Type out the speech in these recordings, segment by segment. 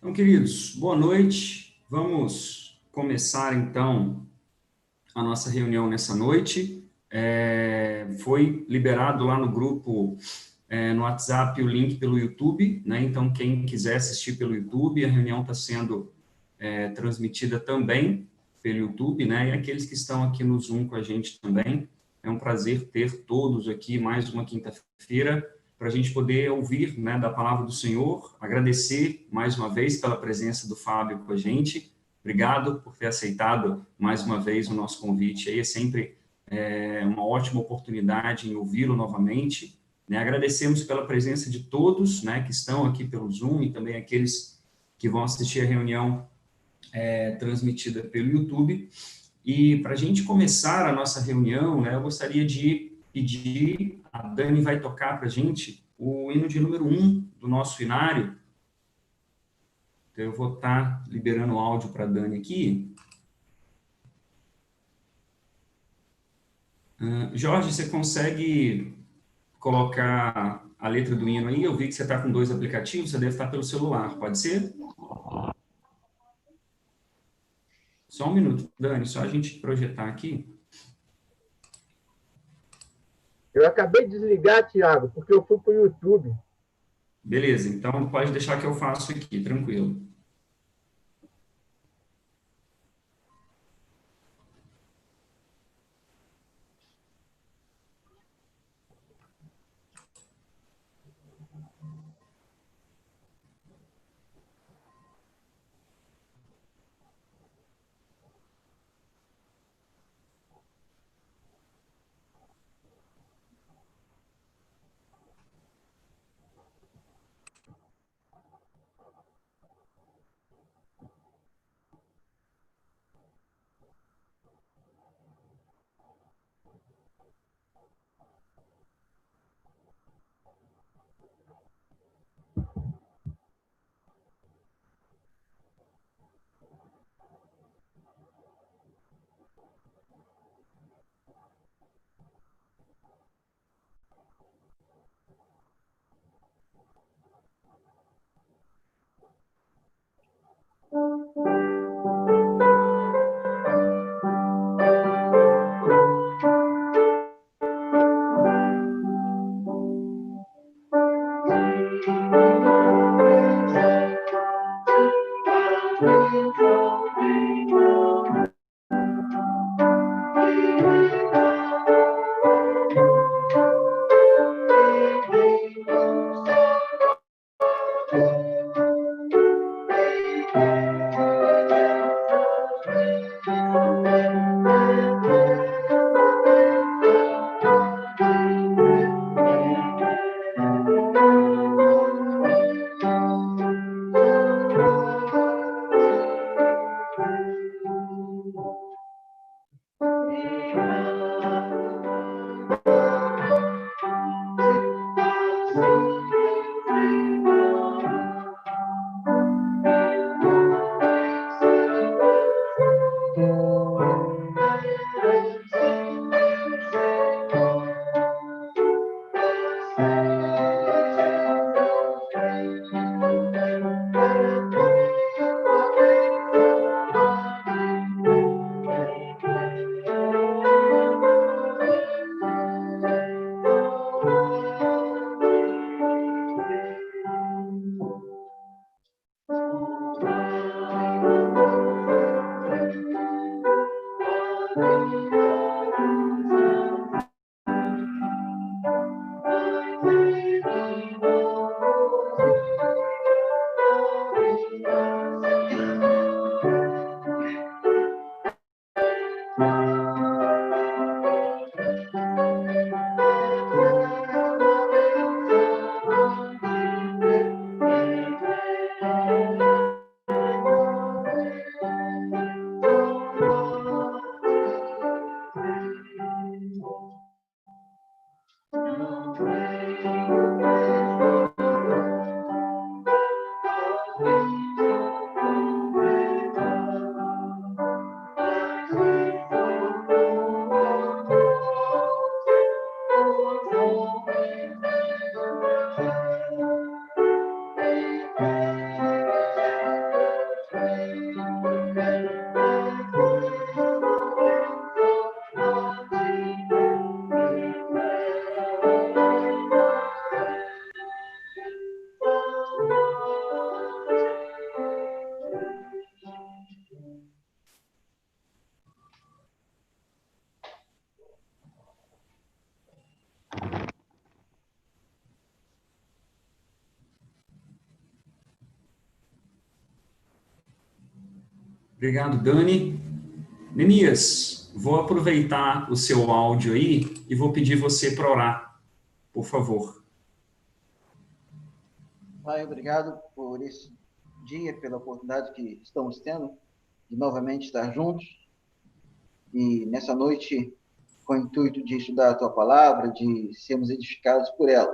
Então, queridos, boa noite. Vamos começar, então, a nossa reunião nessa noite. Foi liberado lá no grupo, no WhatsApp, o link pelo YouTube, né? Então, quem quiser assistir pelo YouTube, a reunião está sendo transmitida também pelo YouTube, né? E aqueles que estão aqui no Zoom com a gente também. É um prazer ter todos aqui mais uma quinta-feira para a gente poder ouvir, né, da palavra do Senhor, agradecer mais uma vez pela presença do Fábio com a gente. Obrigado por ter aceitado mais uma vez o nosso convite. Aí é sempre uma ótima oportunidade em ouvi-lo novamente. Né? Agradecemos pela presença de todos, né, que estão aqui pelo Zoom e também aqueles que vão assistir a reunião transmitida pelo YouTube. E para a gente começar a nossa reunião, né, eu gostaria de pedir, a Dani vai tocar para a gente o hino de número 1 do nosso inário. Então, eu vou estar liberando o áudio para a Dani aqui. Jorge, você consegue colocar a letra do hino aí? Eu vi que você está com 2 aplicativos, você deve estar pelo celular, pode ser? Só um minuto, Dani, só a gente projetar aqui. Eu acabei de desligar, Thiago, porque eu fui para o YouTube. Beleza, então pode deixar que eu faço aqui, tranquilo. Obrigado, Dani. Neemias, vou aproveitar o seu áudio aí e vou pedir você para orar, por favor. Pai, obrigado por esse dia, pela oportunidade que estamos tendo de novamente estar juntos. E nessa noite, com o intuito de estudar a Tua Palavra, de sermos edificados por ela.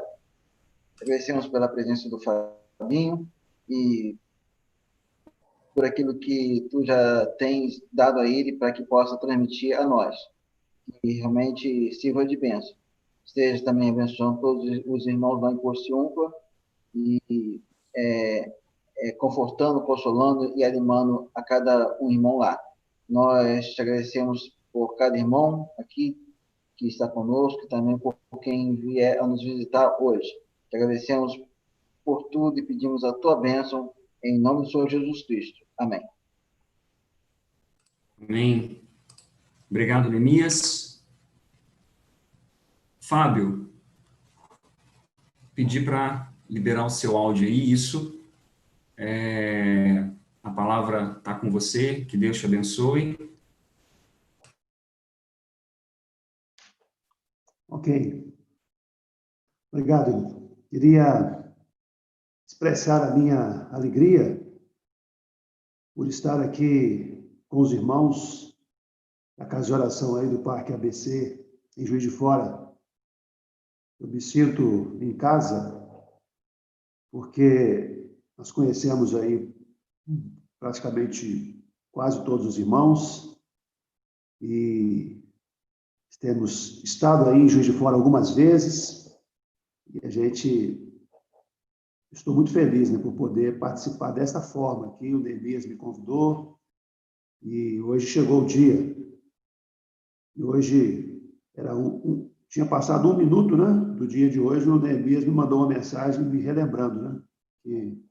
Agradecemos pela presença do Fabinho e por aquilo que Tu já tens dado a ele para que possa transmitir a nós. E realmente sirva de bênção. Esteja também abençoando todos os irmãos lá em Porciúncula e confortando, consolando e animando a cada um irmão lá. Nós te agradecemos por cada irmão aqui que está conosco e também por quem vier a nos visitar hoje. Te agradecemos por tudo e pedimos a tua bênção em nome do Senhor Jesus Cristo. Amém. Amém. Obrigado, Neemias. Fábio, pedi para liberar o seu áudio aí, isso. A palavra está com você, que Deus te abençoe. Ok. Obrigado, Hilton. Queria expressar a minha alegria por estar aqui com os irmãos da casa de oração aí do Parque ABC, em Juiz de Fora. Eu me sinto em casa porque nós conhecemos aí praticamente quase todos os irmãos e temos estado aí em Juiz de Fora algumas vezes e estou muito feliz, né, por poder participar desta forma aqui. O Neemias me convidou e hoje chegou o dia. E hoje tinha passado 1 minuto, né, do dia de hoje. O Neemias me mandou uma mensagem me relembrando, né, que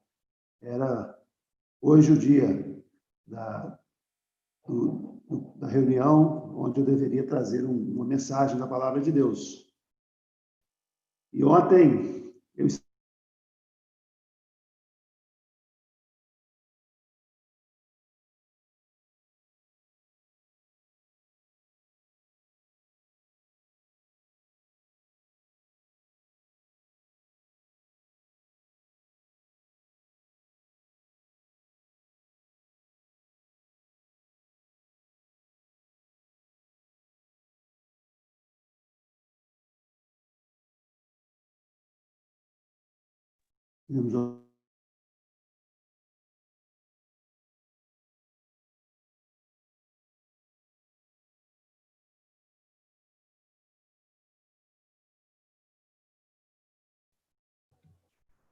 era hoje o dia da reunião onde eu deveria trazer uma mensagem da palavra de Deus. E ontem eu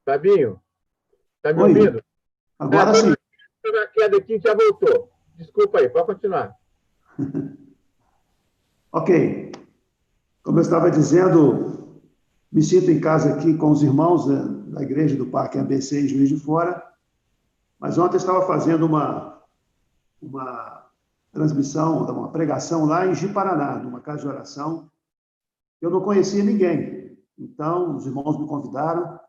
Fabinho, está me Oi, ouvindo? agora sim. Estou na queda aqui e já voltou. Desculpa aí, pode continuar. Ok. Como eu estava dizendo, me sinto em casa aqui com os irmãos, né, da igreja do Parque ABC em Juiz de Fora, mas ontem eu estava fazendo uma transmissão, uma pregação lá em Ji-Paraná, numa casa de oração. Eu não conhecia ninguém, então os irmãos me convidaram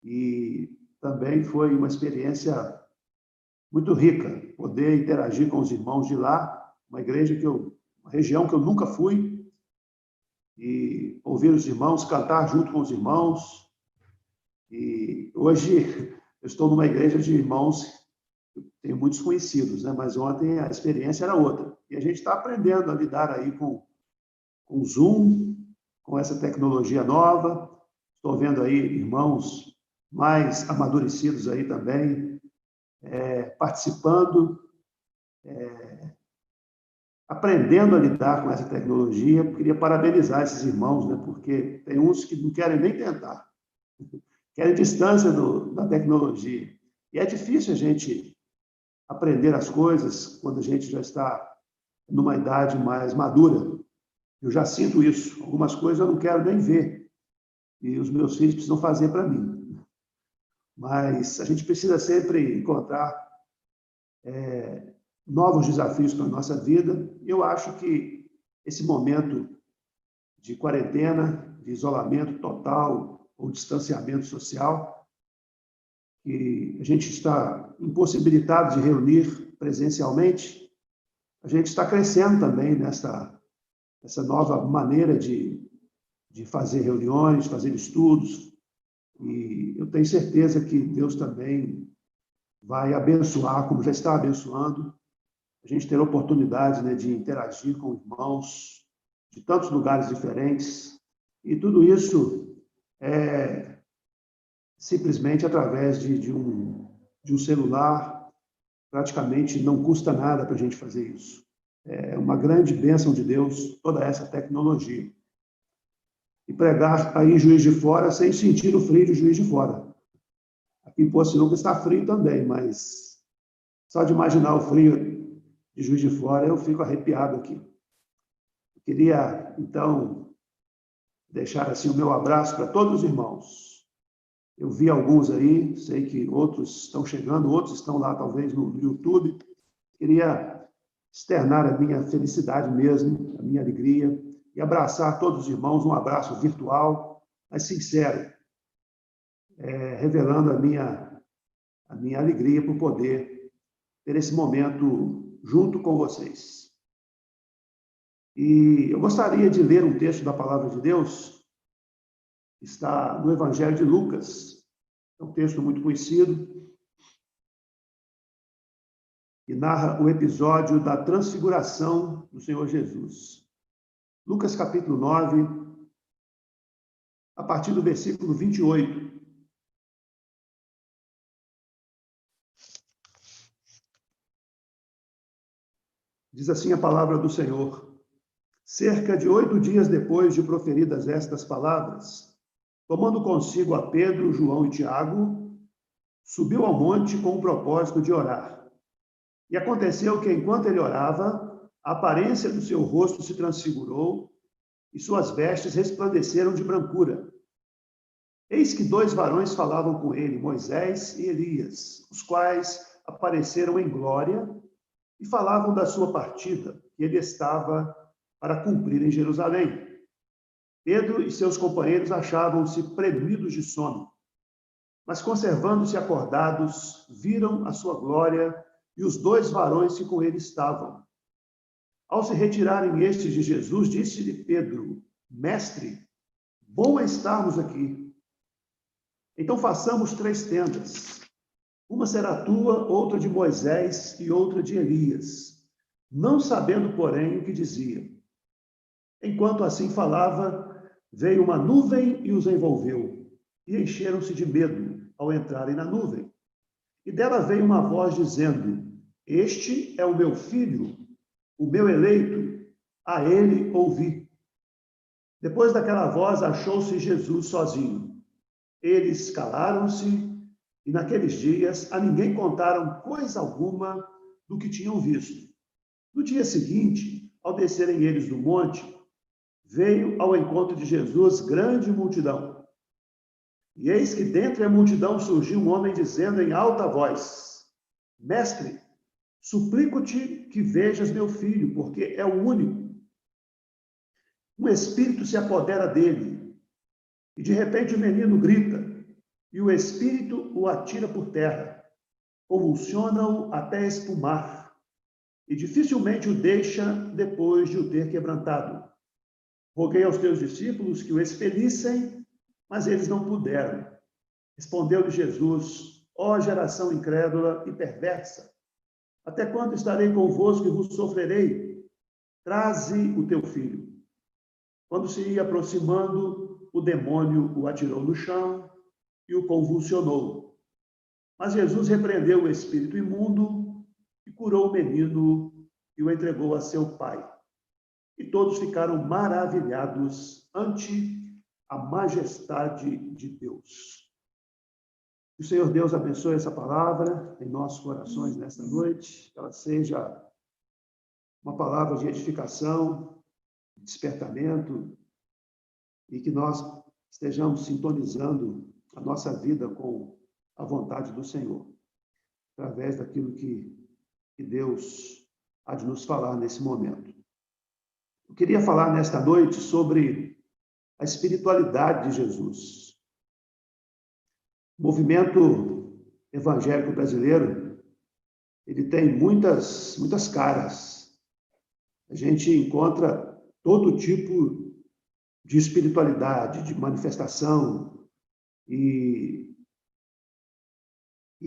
e também foi uma experiência muito rica poder interagir com os irmãos de lá, uma região que eu nunca fui, e ouvir os irmãos, cantar junto com os irmãos. E hoje eu estou numa igreja de irmãos, tenho muitos conhecidos, né? Mas ontem a experiência era outra. E a gente está aprendendo a lidar aí com o Zoom, com essa tecnologia nova. Estou vendo aí irmãos mais amadurecidos aí também, participando, aprendendo a lidar com essa tecnologia. Eu queria parabenizar esses irmãos, né? Porque tem uns que não querem nem tentar, querem distância da tecnologia. E é difícil a gente aprender as coisas quando a gente já está numa idade mais madura. Eu já sinto isso. Algumas coisas eu não quero nem ver. E os meus filhos precisam fazer para mim. Mas a gente precisa sempre encontrar novos desafios para a nossa vida. E eu acho que esse momento de quarentena, de isolamento total ou distanciamento social, que a gente está impossibilitado de reunir presencialmente, a gente está crescendo também nessa nova maneira de fazer reuniões, fazer estudos, e eu tenho certeza que Deus também vai abençoar, como já está abençoando, a gente ter a oportunidade, né, de interagir com irmãos de tantos lugares diferentes, e tudo isso é simplesmente através de um celular, praticamente não custa nada para a gente fazer isso. É uma grande bênção de Deus, toda essa tecnologia. E pregar aí em Juiz de Fora sem sentir o frio de Juiz de Fora. Aqui em Poço de Lucas está frio também, mas só de imaginar o frio de Juiz de Fora eu fico arrepiado aqui. Eu queria, então, deixar assim o meu abraço para todos os irmãos. Eu vi alguns aí, sei que outros estão chegando, outros estão lá talvez no YouTube. Queria externar a minha felicidade mesmo, a minha alegria, e abraçar todos os irmãos, um abraço virtual, mas sincero, revelando a minha alegria por poder ter esse momento junto com vocês. E eu gostaria de ler um texto da Palavra de Deus, que está no Evangelho de Lucas, é um texto muito conhecido, que narra o episódio da transfiguração do Senhor Jesus. Lucas capítulo 9, a partir do versículo 28. Diz assim a palavra do Senhor: cerca de 8 dias depois de proferidas estas palavras, tomando consigo a Pedro, João e Tiago, subiu ao monte com o propósito de orar. E aconteceu que, enquanto ele orava, a aparência do seu rosto se transfigurou e suas vestes resplandeceram de brancura. Eis que 2 varões falavam com ele, Moisés e Elias, os quais apareceram em glória e falavam da sua partida, que ele estava para cumprir em Jerusalém. Pedro e seus companheiros achavam-se premidos de sono, mas conservando-se acordados, viram a sua glória e os 2 varões que com ele estavam. Ao se retirarem estes de Jesus, disse-lhe Pedro: Mestre, bom é estarmos aqui. Então façamos 3 tendas. Uma será tua, outra de Moisés e outra de Elias, não sabendo, porém, o que dizia. Enquanto assim falava, veio uma nuvem e os envolveu, e encheram-se de medo ao entrarem na nuvem. E dela veio uma voz dizendo: Este é o meu filho, o meu eleito, a ele ouvi. Depois daquela voz, achou-se Jesus sozinho. Eles calaram-se, e naqueles dias a ninguém contaram coisa alguma do que tinham visto. No dia seguinte, ao descerem eles do monte, veio ao encontro de Jesus grande multidão. E eis que dentre a multidão surgiu um homem dizendo em alta voz: Mestre, suplico-te que vejas meu filho, porque é o único. Um espírito se apodera dele, e de repente o menino grita, e o espírito o atira por terra, convulsiona-o até espumar, e dificilmente o deixa depois de o ter quebrantado. Roguei aos teus discípulos que o expelissem, mas eles não puderam. Respondeu-lhe Jesus: ó geração incrédula e perversa, até quando estarei convosco e vos sofrerei? Traze o teu filho. Quando se ia aproximando, o demônio o atirou no chão e o convulsionou. Mas Jesus repreendeu o espírito imundo e curou o menino e o entregou a seu pai. E todos ficaram maravilhados ante a majestade de Deus. Que o Senhor Deus abençoe essa palavra em nossos corações nesta noite, que ela seja uma palavra de edificação, de despertamento, e que nós estejamos sintonizando a nossa vida com a vontade do Senhor, através daquilo que Deus há de nos falar nesse momento. Eu queria falar nesta noite sobre a espiritualidade de Jesus. O movimento evangélico brasileiro, ele tem muitas caras. A gente encontra todo tipo de espiritualidade, de manifestação, e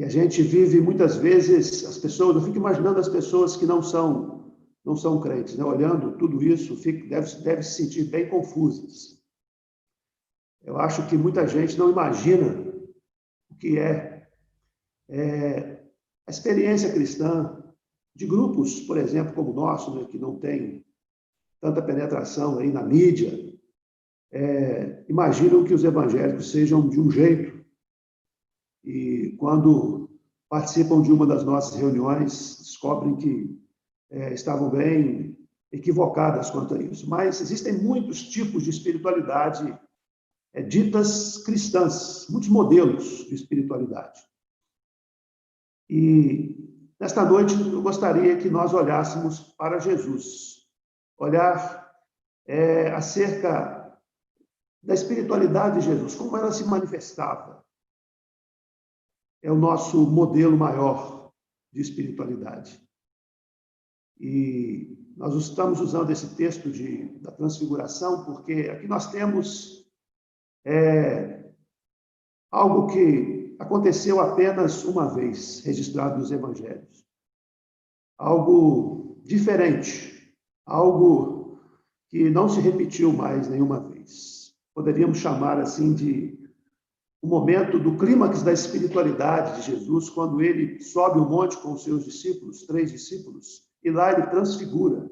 a gente vive muitas vezes as pessoas, eu fico imaginando as pessoas que não são crentes, né? Olhando tudo isso, deve se sentir bem confusas. Eu acho que muita gente não imagina o que é a experiência cristã de grupos, por exemplo, como o nosso, né, que não tem tanta penetração aí na mídia, imaginam que os evangélicos sejam de um jeito, e quando participam de uma das nossas reuniões, descobrem que estavam bem equivocadas quanto a isso. Mas existem muitos tipos de espiritualidade ditas cristãs, muitos modelos de espiritualidade. E nesta noite eu gostaria que nós olhássemos para Jesus, olhar acerca da espiritualidade de Jesus, como ela se manifestava. É o nosso modelo maior de espiritualidade. E nós estamos usando esse texto da Transfiguração porque aqui nós temos algo que aconteceu apenas uma vez, registrado nos evangelhos. Algo diferente, algo que não se repetiu mais nenhuma vez. Poderíamos chamar assim de o momento do clímax da espiritualidade de Jesus, quando ele sobe o monte com os seus discípulos, 3 discípulos, e lá ele transfigura.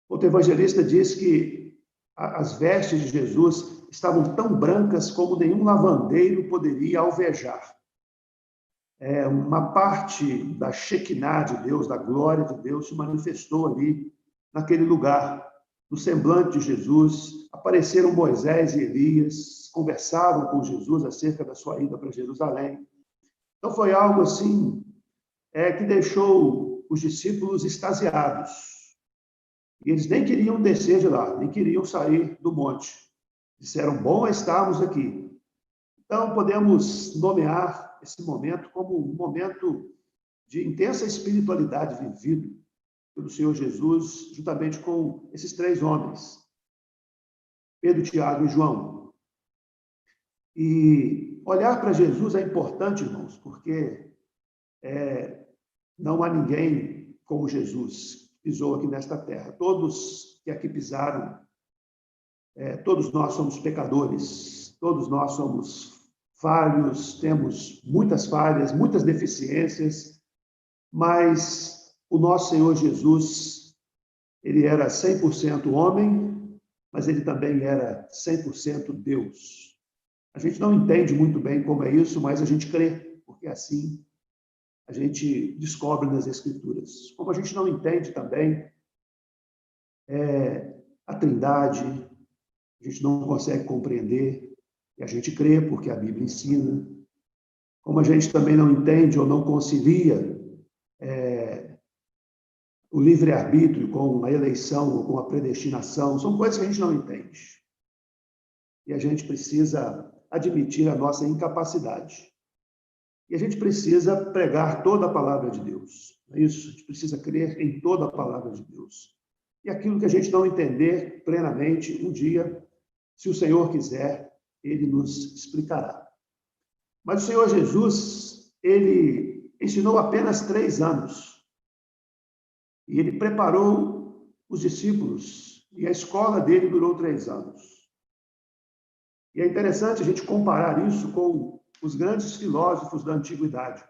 Outro evangelista diz que as vestes de Jesus estavam tão brancas como nenhum lavandeiro poderia alvejar. Uma parte da Shekinah de Deus, da glória de Deus, se manifestou ali, naquele lugar. No semblante de Jesus, apareceram Moisés e Elias, conversavam com Jesus acerca da sua ida para Jerusalém. Então foi algo assim que deixou os discípulos extasiados. E eles nem queriam descer de lá, nem queriam sair do monte. Disseram, bom estarmos aqui. Então podemos nomear esse momento como um momento de intensa espiritualidade vivido pelo Senhor Jesus, juntamente com esses 3 homens, Pedro, Tiago e João. E olhar para Jesus é importante, irmãos, porque não há ninguém como Jesus que pisou aqui nesta terra. Todos que aqui pisaram, todos nós somos pecadores, todos nós somos falhos, temos muitas falhas, muitas deficiências, mas o nosso Senhor Jesus, ele era 100% homem, mas ele também era 100% Deus. A gente não entende muito bem como é isso, mas a gente crê, porque assim a gente descobre nas Escrituras. Como a gente não entende também a Trindade, a gente não consegue compreender, e a gente crê porque a Bíblia ensina. Como a gente também não entende ou não concilia o livre-arbítrio com a eleição ou com a predestinação, são coisas que a gente não entende. E a gente precisa admitir a nossa incapacidade. E a gente precisa pregar toda a palavra de Deus. É isso, a gente precisa crer em toda a palavra de Deus. E aquilo que a gente não entender plenamente, um dia, se o Senhor quiser, ele nos explicará. Mas o Senhor Jesus, ele ensinou apenas 3 anos. E ele preparou os discípulos, e a escola dele durou 3 anos. E é interessante a gente comparar isso com os grandes filósofos da antiguidade.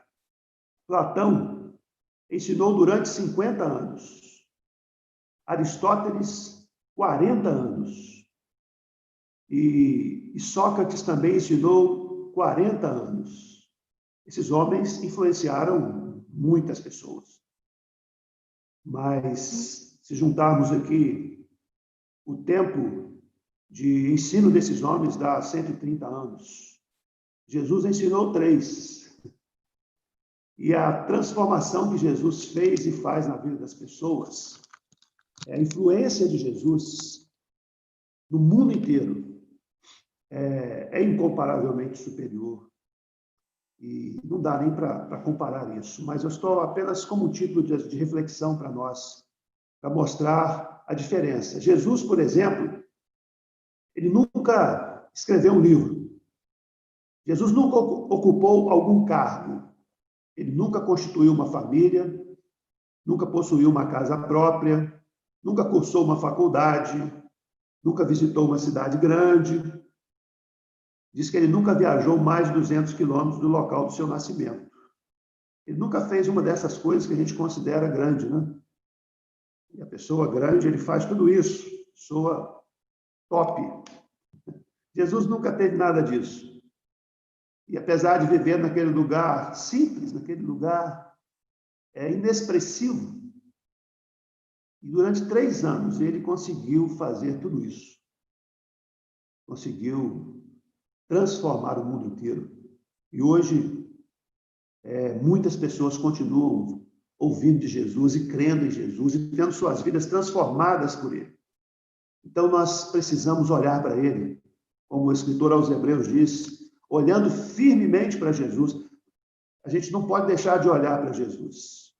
Platão ensinou durante 50 anos. Aristóteles, 40 anos. E Sócrates também ensinou 40 anos. Esses homens influenciaram muitas pessoas. Mas, se juntarmos aqui o tempo de ensino desses homens, dá 130 anos. Jesus ensinou 3. E a transformação que Jesus fez e faz na vida das pessoas, a influência de Jesus no mundo inteiro, é incomparavelmente superior. E não dá nem para comparar isso, mas eu estou apenas como título de reflexão para nós, para mostrar a diferença. Jesus, por exemplo, ele nunca escreveu um livro. Jesus nunca ocupou algum cargo. Ele nunca constituiu uma família, nunca possuiu uma casa própria, nunca cursou uma faculdade, nunca visitou uma cidade grande. Diz que ele nunca viajou mais de 200 quilômetros do local do seu nascimento. Ele nunca fez uma dessas coisas que a gente considera grande, né? E a pessoa grande, ele faz tudo isso, pessoa top. Jesus nunca teve nada disso. E apesar de viver naquele lugar simples, naquele lugar inexpressivo, e durante 3 anos ele conseguiu fazer tudo isso. Conseguiu transformar o mundo inteiro. E hoje, muitas pessoas continuam ouvindo de Jesus e crendo em Jesus e tendo suas vidas transformadas por ele. Então, nós precisamos olhar para ele, como o escritor aos Hebreus diz, olhando firmemente para Jesus. A gente não pode deixar de olhar para Jesus.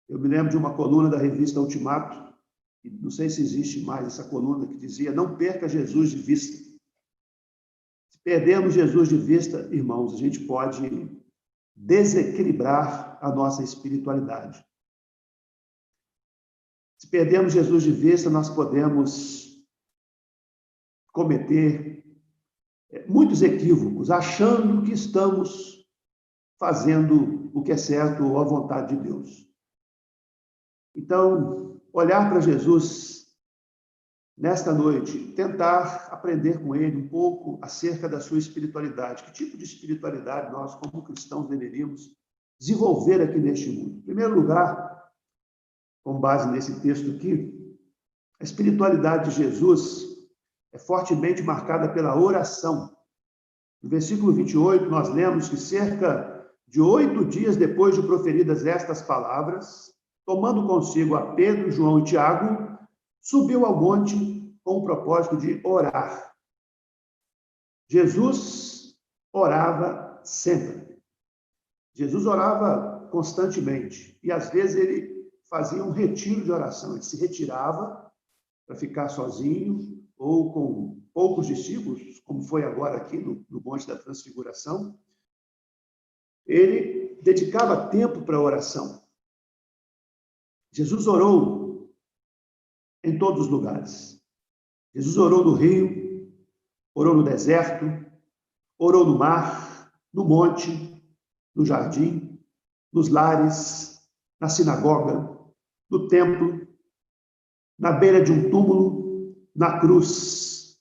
Eu me lembro de uma coluna da revista Ultimato, e não sei se existe mais essa coluna, que dizia: não perca Jesus de vista. Se perdermos Jesus de vista, irmãos, a gente pode desequilibrar a nossa espiritualidade. Se perdermos Jesus de vista, nós podemos cometer muitos equívocos, achando que estamos fazendo o que é certo ou a vontade de Deus. Então, olhar para Jesus nesta noite, tentar aprender com ele um pouco acerca da sua espiritualidade. Que tipo de espiritualidade nós, como cristãos, deveríamos desenvolver aqui neste mundo? Em primeiro lugar, com base nesse texto aqui, a espiritualidade de Jesus é fortemente marcada pela oração. No versículo 28, nós lemos que cerca de 8 dias depois de proferidas estas palavras, tomando consigo a Pedro, João e Tiago, subiu ao monte com o propósito de orar. Jesus orava sempre. Jesus orava constantemente. E, às vezes, ele fazia um retiro de oração. Ele se retirava para ficar sozinho ou com poucos discípulos, como foi agora aqui no Monte da Transfiguração. Ele dedicava tempo para a oração. Jesus orou em todos os lugares. Jesus orou no rio, orou no deserto, orou no mar, no monte, no jardim, nos lares, na sinagoga, no templo, na beira de um túmulo, na cruz.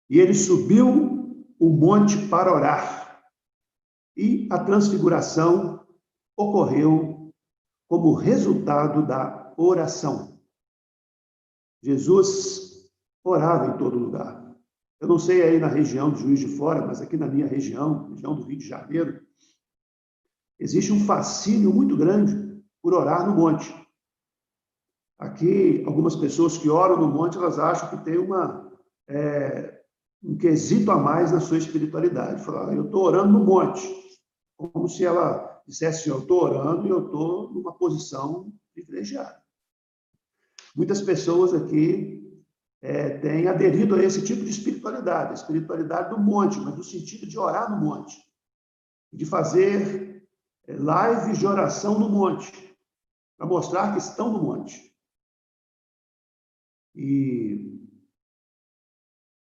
E ele subiu o monte para orar. E a transfiguração ocorreu como resultado da oração. Jesus orava em todo lugar. Eu não sei aí na região de Juiz de Fora, mas aqui na minha região, região do Rio de Janeiro, existe um fascínio muito grande por orar no monte. Aqui, algumas pessoas que oram no monte, elas acham que tem um quesito a mais na sua espiritualidade. Falar: eu estou orando no monte. Como se ela dissesse assim: eu estou orando e eu estou numa posição privilegiada. Muitas pessoas aqui têm aderido a esse tipo de espiritualidade, a espiritualidade do monte, mas no sentido de orar no monte, de fazer lives de oração no monte, para mostrar que estão no monte. E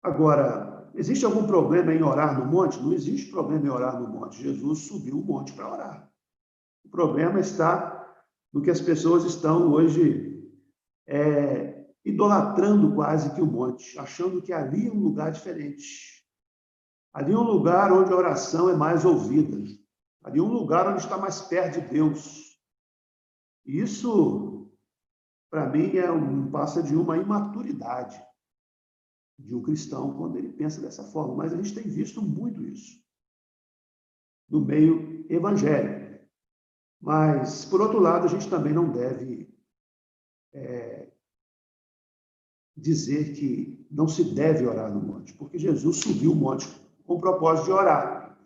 agora, existe algum problema em orar no monte? Não existe problema em orar no monte. Jesus subiu o monte para orar. O problema está no que as pessoas estão hoje idolatrando quase que o monte, achando que ali é um lugar diferente. Ali é um lugar onde a oração é mais ouvida. Ali é um lugar onde está mais perto de Deus. E isso, para mim, passa de uma imaturidade de um cristão quando ele pensa dessa forma. Mas a gente tem visto muito isso no meio evangélico. Mas, por outro lado, a gente também não deve dizer que não se deve orar no monte, porque Jesus subiu o monte com o propósito de orar.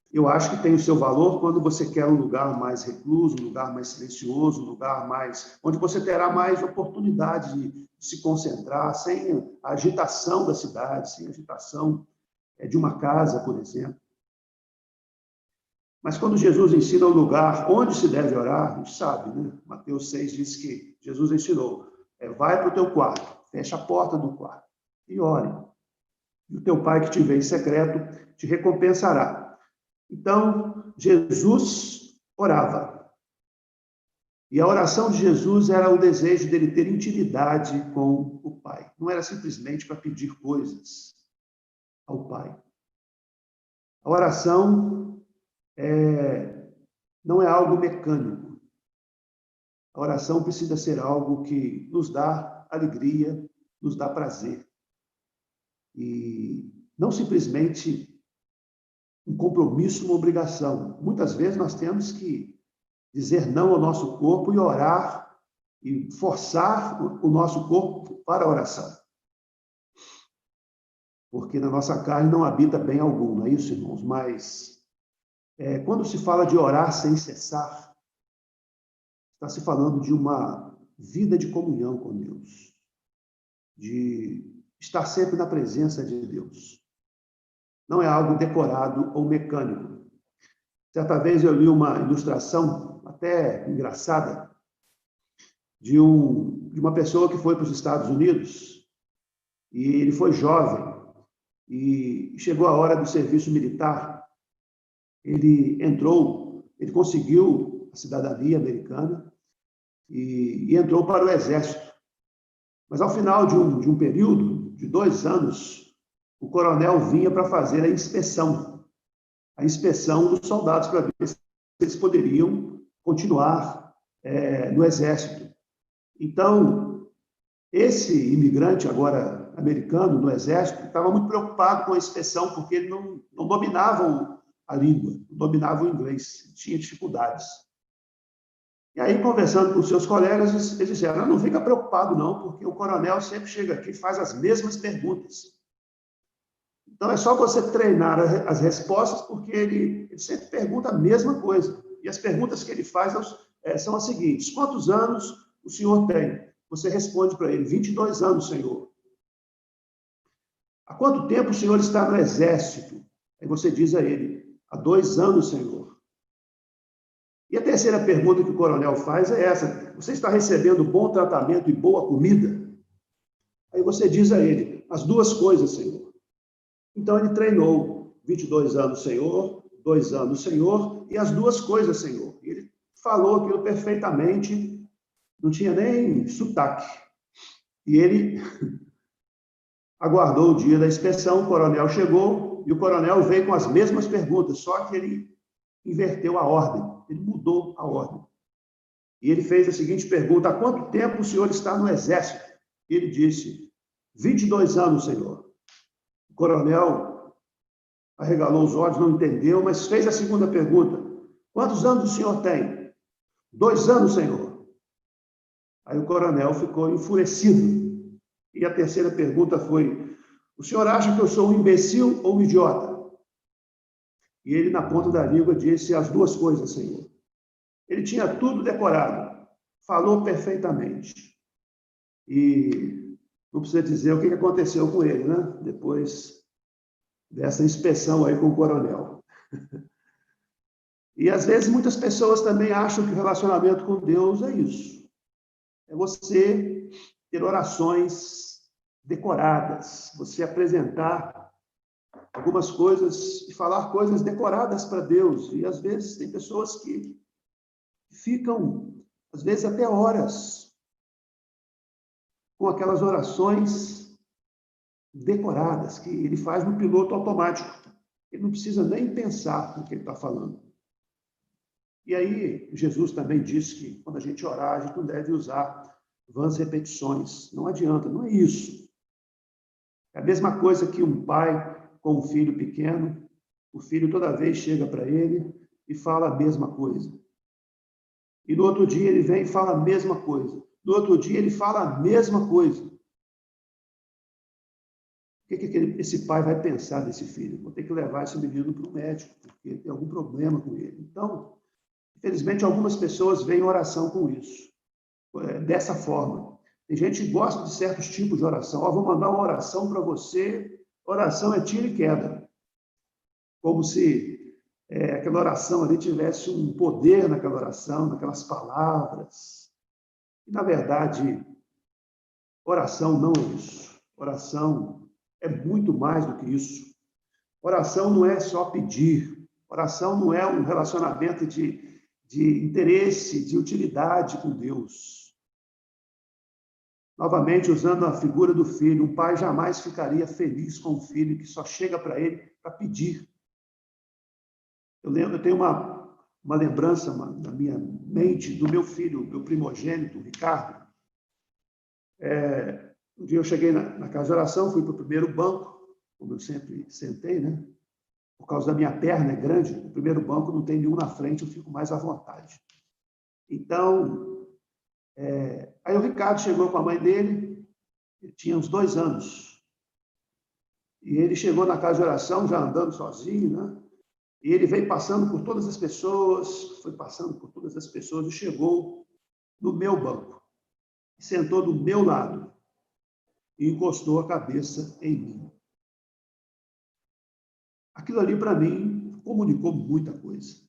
Eu acho que tem o seu valor quando você quer um lugar mais recluso, um lugar mais silencioso, um lugar mais onde você terá mais oportunidade de se concentrar, sem a agitação da cidade, sem a agitação de uma casa, por exemplo. Mas quando Jesus ensina o lugar onde se deve orar, a gente sabe, né? Mateus 6 diz que Jesus ensinou, vai para o teu quarto, fecha a porta do quarto e ore. E o teu pai que te vê em secreto te recompensará. Então, Jesus orava. E a oração de Jesus era o desejo dele ter intimidade com o Pai. Não era simplesmente para pedir coisas ao Pai. A oração não é algo mecânico. A oração precisa ser algo que nos dá alegria, nos dá prazer. E não simplesmente um compromisso, uma obrigação. Muitas vezes nós temos que dizer não ao nosso corpo e orar e forçar o nosso corpo para a oração. Porque na nossa carne não habita bem algum, não é isso, irmãos? Mas quando se fala de orar sem cessar, está se falando de uma vida de comunhão com Deus, de estar sempre na presença de Deus. Não é algo decorado ou mecânico. Certa vez eu li uma ilustração, até engraçada, de uma pessoa que foi para os Estados Unidos, e ele foi jovem, e chegou a hora do serviço militar. Ele entrou, ele conseguiu a cidadania americana, e entrou para o Exército. Mas ao final de um período, de 2 anos, o coronel vinha para fazer a inspeção dos soldados, para ver se eles poderiam continuar no Exército. Então, esse imigrante, agora americano, no Exército, estava muito preocupado com a inspeção, porque ele não dominava a língua, não dominava o inglês, tinha dificuldades. E aí, conversando com seus colegas, eles disseram, não fica preocupado não, porque o coronel sempre chega aqui e faz as mesmas perguntas. Então, é só você treinar as respostas, porque ele sempre pergunta a mesma coisa. E as perguntas que ele faz são as seguintes: quantos anos o senhor tem? Você responde para ele, 22 anos, senhor. Há quanto tempo o senhor está no Exército? Aí você diz a ele, há 2 anos, senhor. E a terceira pergunta que o coronel faz é essa: você está recebendo bom tratamento e boa comida? Aí você diz a ele, as 2 coisas, senhor. Então, ele treinou 22 anos, Senhor, 2 anos, Senhor, e as 2 coisas, Senhor. Ele falou aquilo perfeitamente, não tinha nem sotaque. E ele aguardou o dia da inspeção, o coronel chegou, e o coronel veio com as mesmas perguntas, só que ele inverteu a ordem, ele mudou a ordem. E ele fez a seguinte pergunta: há quanto tempo o senhor está no Exército? E ele disse, 22 anos, Senhor. O coronel arregalou os olhos, não entendeu, mas fez a segunda pergunta. Quantos anos o senhor tem? 2 anos, senhor. Aí o coronel ficou enfurecido. E a terceira pergunta foi, o senhor acha que eu sou um imbecil ou um idiota? E ele, na ponta da língua, disse as 2 coisas, senhor. Ele tinha tudo decorado, falou perfeitamente. E não precisa dizer o que aconteceu com ele, né? Depois dessa inspeção aí com o coronel. E, às vezes, muitas pessoas também acham que o relacionamento com Deus é isso. É você ter orações decoradas, você apresentar algumas coisas e falar coisas decoradas para Deus. E, às vezes, tem pessoas que ficam, às vezes, até horas com aquelas orações decoradas, que ele faz no piloto automático. Ele não precisa nem pensar no que ele está falando. E aí, Jesus também disse que, quando a gente orar, a gente não deve usar vãs repetições. Não adianta, não é isso. É a mesma coisa que um pai com um filho pequeno, o filho toda vez chega para ele e fala a mesma coisa. E no outro dia ele vem e fala a mesma coisa. No outro dia ele fala a mesma coisa. O que esse pai vai pensar desse filho? Vou ter que levar esse menino para o médico, porque tem algum problema com ele. Então, infelizmente, algumas pessoas veem oração com isso, dessa forma. Tem gente que gosta de certos tipos de oração. Vou mandar uma oração para você, oração é tiro e queda. Como se aquela oração ali tivesse um poder naquela oração, naquelas palavras. E, na verdade, oração não é isso. Oração é muito mais do que isso. Oração não é só pedir. Oração não é um relacionamento de interesse, de utilidade com Deus. Novamente, usando a figura do filho, um pai jamais ficaria feliz com um filho que só chega para ele para pedir. Eu tenho uma lembrança na minha mente do meu filho, meu primogênito, Ricardo. Um dia eu cheguei na casa de oração, fui para o primeiro banco, como eu sempre sentei, né? Por causa da minha perna é grande, o primeiro banco não tem nenhum na frente, eu fico mais à vontade. Então, aí o Ricardo chegou com a mãe dele, ele tinha uns 2 anos. E ele chegou na casa de oração, já andando sozinho, né? E ele veio passando por todas as pessoas, foi passando por todas as pessoas e chegou no meu banco. Sentou do meu lado e encostou a cabeça em mim. Aquilo ali, para mim, comunicou muita coisa.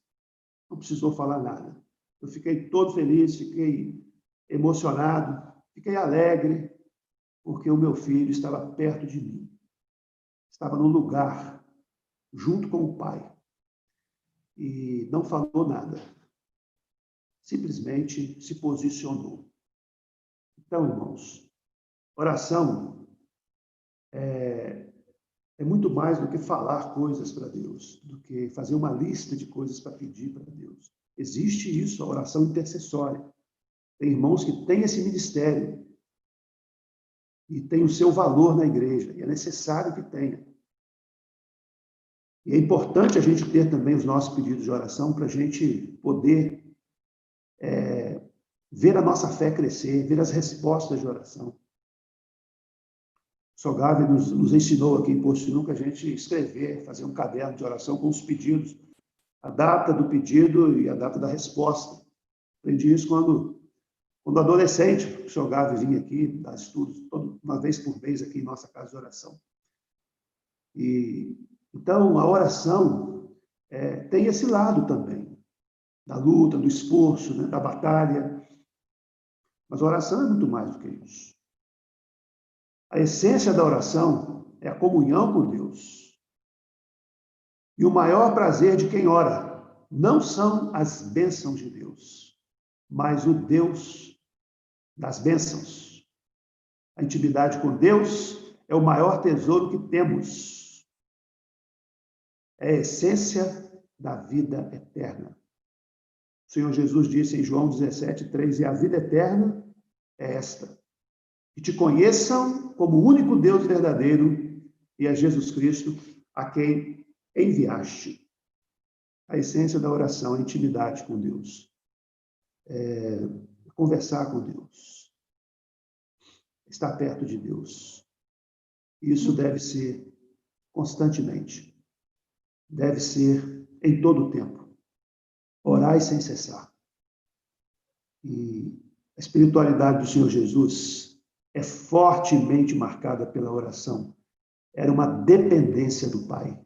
Não precisou falar nada. Eu fiquei todo feliz, fiquei emocionado, fiquei alegre, porque o meu filho estava perto de mim. Estava no lugar, junto com o pai. E não falou nada. Simplesmente se posicionou. Então, irmãos, oração é muito mais do que falar coisas para Deus, do que fazer uma lista de coisas para pedir para Deus. Existe isso, a oração intercessória. Tem irmãos que têm esse ministério e tem o seu valor na igreja, e é necessário que tenha. E é importante a gente ter também os nossos pedidos de oração para a gente poder ver a nossa fé crescer, ver as respostas de oração. O Sogave nos ensinou aqui em Porto Sinuca a gente escrever, fazer um caderno de oração com os pedidos, a data do pedido e a data da resposta. Aprendi isso quando adolescente, o Sogave vinha aqui dar estudos, uma vez por mês aqui em nossa casa de oração. Então, a oração tem esse lado também, da luta, do esforço, né, da batalha. Mas a oração é muito mais do que isso. A essência da oração é a comunhão com Deus. E o maior prazer de quem ora não são as bênçãos de Deus, mas o Deus das bênçãos. A intimidade com Deus é o maior tesouro que temos. É a essência da vida eterna. O Senhor Jesus disse em João 17:3, e a vida eterna é esta, que te conheçam como o único Deus verdadeiro e a Jesus Cristo, a quem enviaste. A essência da oração é a intimidade com Deus. Conversar com Deus. Estar perto de Deus. Isso deve ser constantemente. Deve ser em todo o tempo. Orai sem cessar. E a espiritualidade do Senhor Jesus é fortemente marcada pela oração. Era uma dependência do Pai.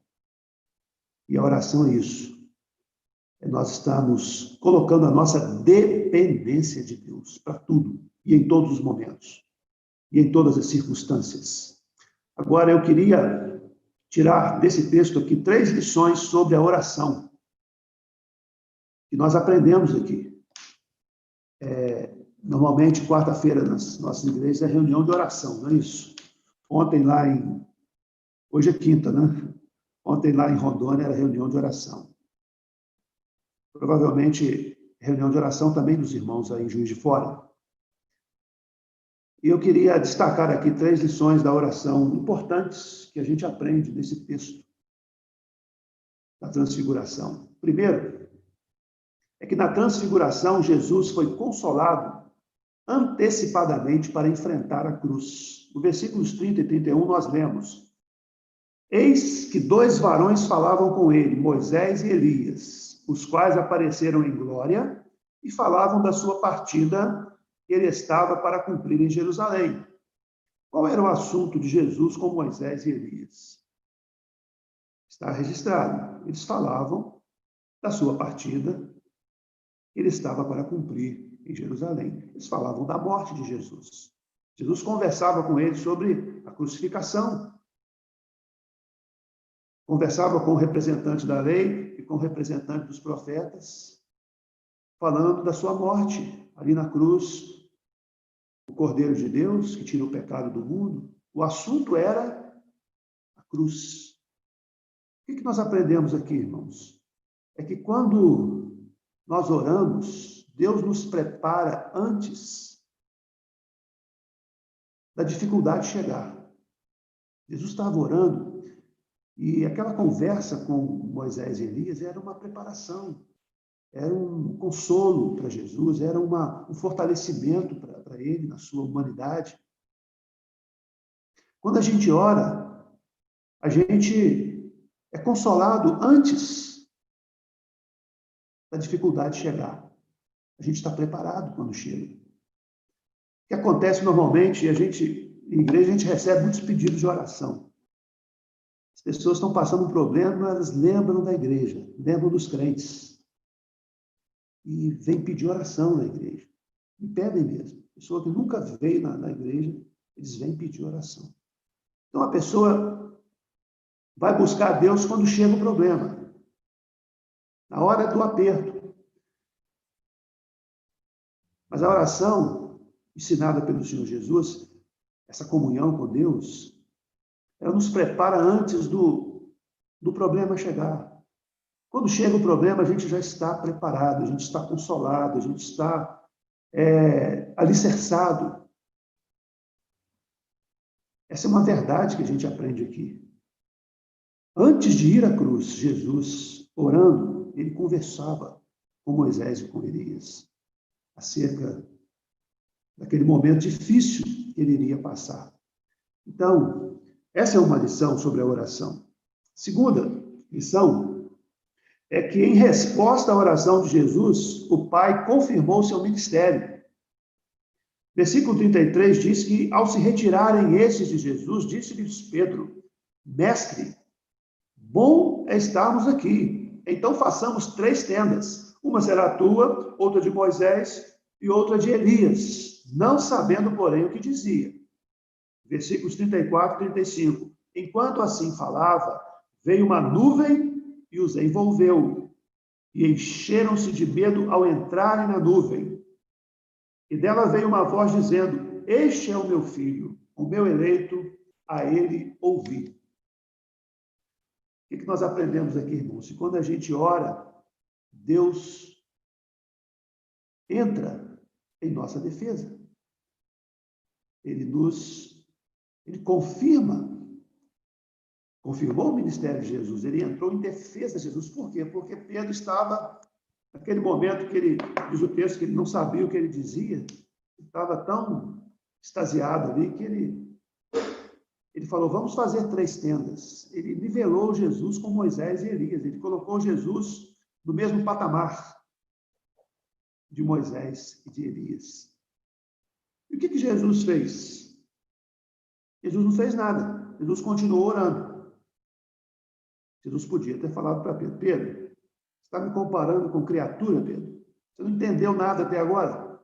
E a oração é isso. Nós estamos colocando a nossa dependência de Deus para tudo e em todos os momentos e em todas as circunstâncias. Agora, eu queria tirar desse texto aqui 3 lições sobre a oração que nós aprendemos aqui. Normalmente, quarta-feira, nas nossas igrejas, é reunião de oração, não é isso? Hoje é quinta, né? Ontem lá em Rondônia era reunião de oração. Provavelmente, reunião de oração também dos irmãos aí em Juiz de Fora. E eu queria destacar aqui 3 lições da oração importantes que a gente aprende nesse texto da transfiguração. Primeiro, é que na transfiguração Jesus foi consolado antecipadamente para enfrentar a cruz. No versículos 30 e 31 nós lemos: Eis que 2 varões falavam com ele, Moisés e Elias, os quais apareceram em glória e falavam da sua partida que ele estava para cumprir em Jerusalém. Qual era o assunto de Jesus com Moisés e Elias? Está registrado. Eles falavam da sua partida que ele estava para cumprir em Jerusalém. Eles falavam da morte de Jesus. Jesus conversava com eles sobre a crucificação. Conversava com o representante da lei e com o representante dos profetas, falando da sua morte ali na cruz, o Cordeiro de Deus que tira o pecado do mundo. O assunto era a cruz. O que nós aprendemos aqui, irmãos? É que quando nós oramos, Deus nos prepara antes da dificuldade chegar. Jesus estava orando e aquela conversa com Moisés e Elias era uma preparação, era um consolo para Jesus, era um fortalecimento para ele na sua humanidade. Quando a gente ora, a gente é consolado antes da dificuldade chegar. A gente está preparado quando chega. O que acontece normalmente, em igreja, a gente recebe muitos pedidos de oração. As pessoas estão passando um problema, elas lembram da igreja, lembram dos crentes. E vem pedir oração na igreja. E pedem mesmo. Pessoa que nunca veio na igreja, eles vêm pedir oração. Então, a pessoa vai buscar a Deus quando chega o problema. Na hora do aperto. Mas a oração, ensinada pelo Senhor Jesus, essa comunhão com Deus, ela nos prepara antes do problema chegar. Quando chega o problema, a gente já está preparado, a gente está consolado, a gente está alicerçado. Essa é uma verdade que a gente aprende aqui. Antes de ir à cruz, Jesus, orando, ele conversava com Moisés e com Elias acerca daquele momento difícil que ele iria passar. Então, essa é uma lição sobre a oração. Segunda lição é que, em resposta à oração de Jesus, o Pai confirmou seu ministério. Versículo 33 diz que, ao se retirarem esses de Jesus, disse-lhes Pedro, Mestre, bom é estarmos aqui. Então façamos 3 tendas. Uma será a tua, outra de Moisés e outra de Elias, não sabendo, porém, o que dizia. Versículos 34 e 35. Enquanto assim falava, veio uma nuvem e os envolveu, e encheram-se de medo ao entrarem na nuvem. E dela veio uma voz dizendo, este é o meu filho, o meu eleito, a ele ouvi. O que nós aprendemos aqui, irmãos? Que quando a gente ora, Deus entra em nossa defesa. Ele confirmou o ministério de Jesus, ele entrou em defesa de Jesus. Por quê? Porque Pedro estava, naquele momento que ele, diz o texto, que ele não sabia o que ele dizia, estava tão extasiado ali que ele falou, vamos fazer 3 tendas. Ele nivelou Jesus com Moisés e Elias, ele colocou Jesus no mesmo patamar de Moisés e de Elias. E o que Jesus fez? Jesus não fez nada, Jesus continuou orando. Jesus podia ter falado para Pedro, Pedro, você está me comparando com criatura, Pedro? Você não entendeu nada até agora?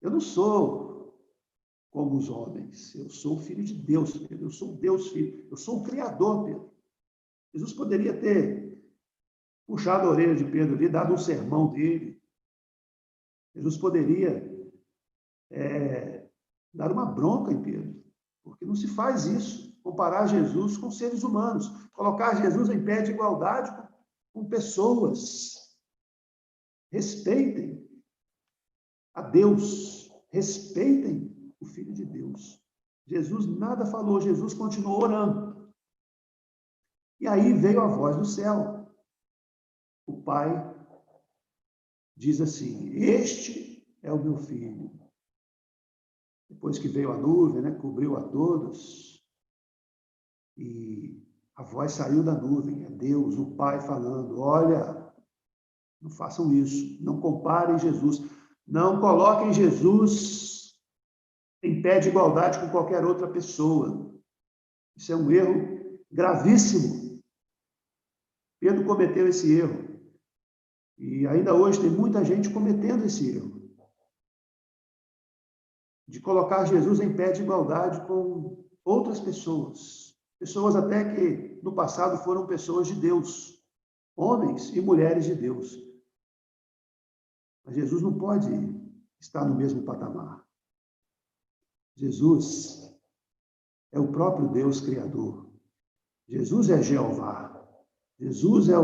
Eu não sou como os homens, eu sou o Filho de Deus, Pedro, eu sou Deus Filho, eu sou o Criador, Pedro. Jesus poderia ter puxado a orelha de Pedro ali, dado um sermão dele. Jesus poderia dar uma bronca em Pedro, porque não se faz isso. Comparar Jesus com seres humanos, colocar Jesus em pé de igualdade com pessoas. Respeitem a Deus, respeitem o Filho de Deus. Jesus nada falou, Jesus continuou orando. E aí veio a voz do céu. O Pai diz assim, este é o meu Filho. Depois que veio a nuvem, cobriu a todos, E a voz saiu da nuvem, é Deus, o Pai falando, olha, não façam isso, não comparem Jesus, não coloquem Jesus em pé de igualdade com qualquer outra pessoa. Isso é um erro gravíssimo. Pedro cometeu esse erro. E ainda hoje tem muita gente cometendo esse erro. De colocar Jesus em pé de igualdade com outras pessoas. Pessoas até que no passado foram pessoas de Deus. Homens e mulheres de Deus. Mas Jesus não pode estar no mesmo patamar. Jesus é o próprio Deus Criador. Jesus é Jeová. Jesus é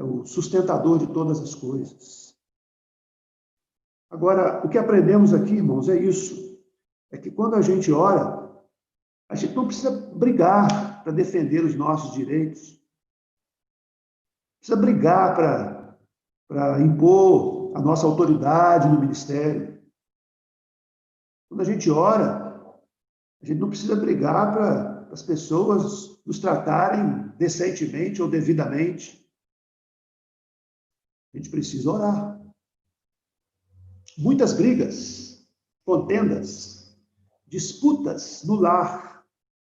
o sustentador de todas as coisas. Agora, o que aprendemos aqui, irmãos, é isso. É que quando a gente ora, a gente não precisa brigar para defender os nossos direitos. Precisa brigar para impor a nossa autoridade no ministério. Quando a gente ora, a gente não precisa brigar para as pessoas nos tratarem decentemente ou devidamente. A gente precisa orar. Muitas brigas, contendas, disputas no lar,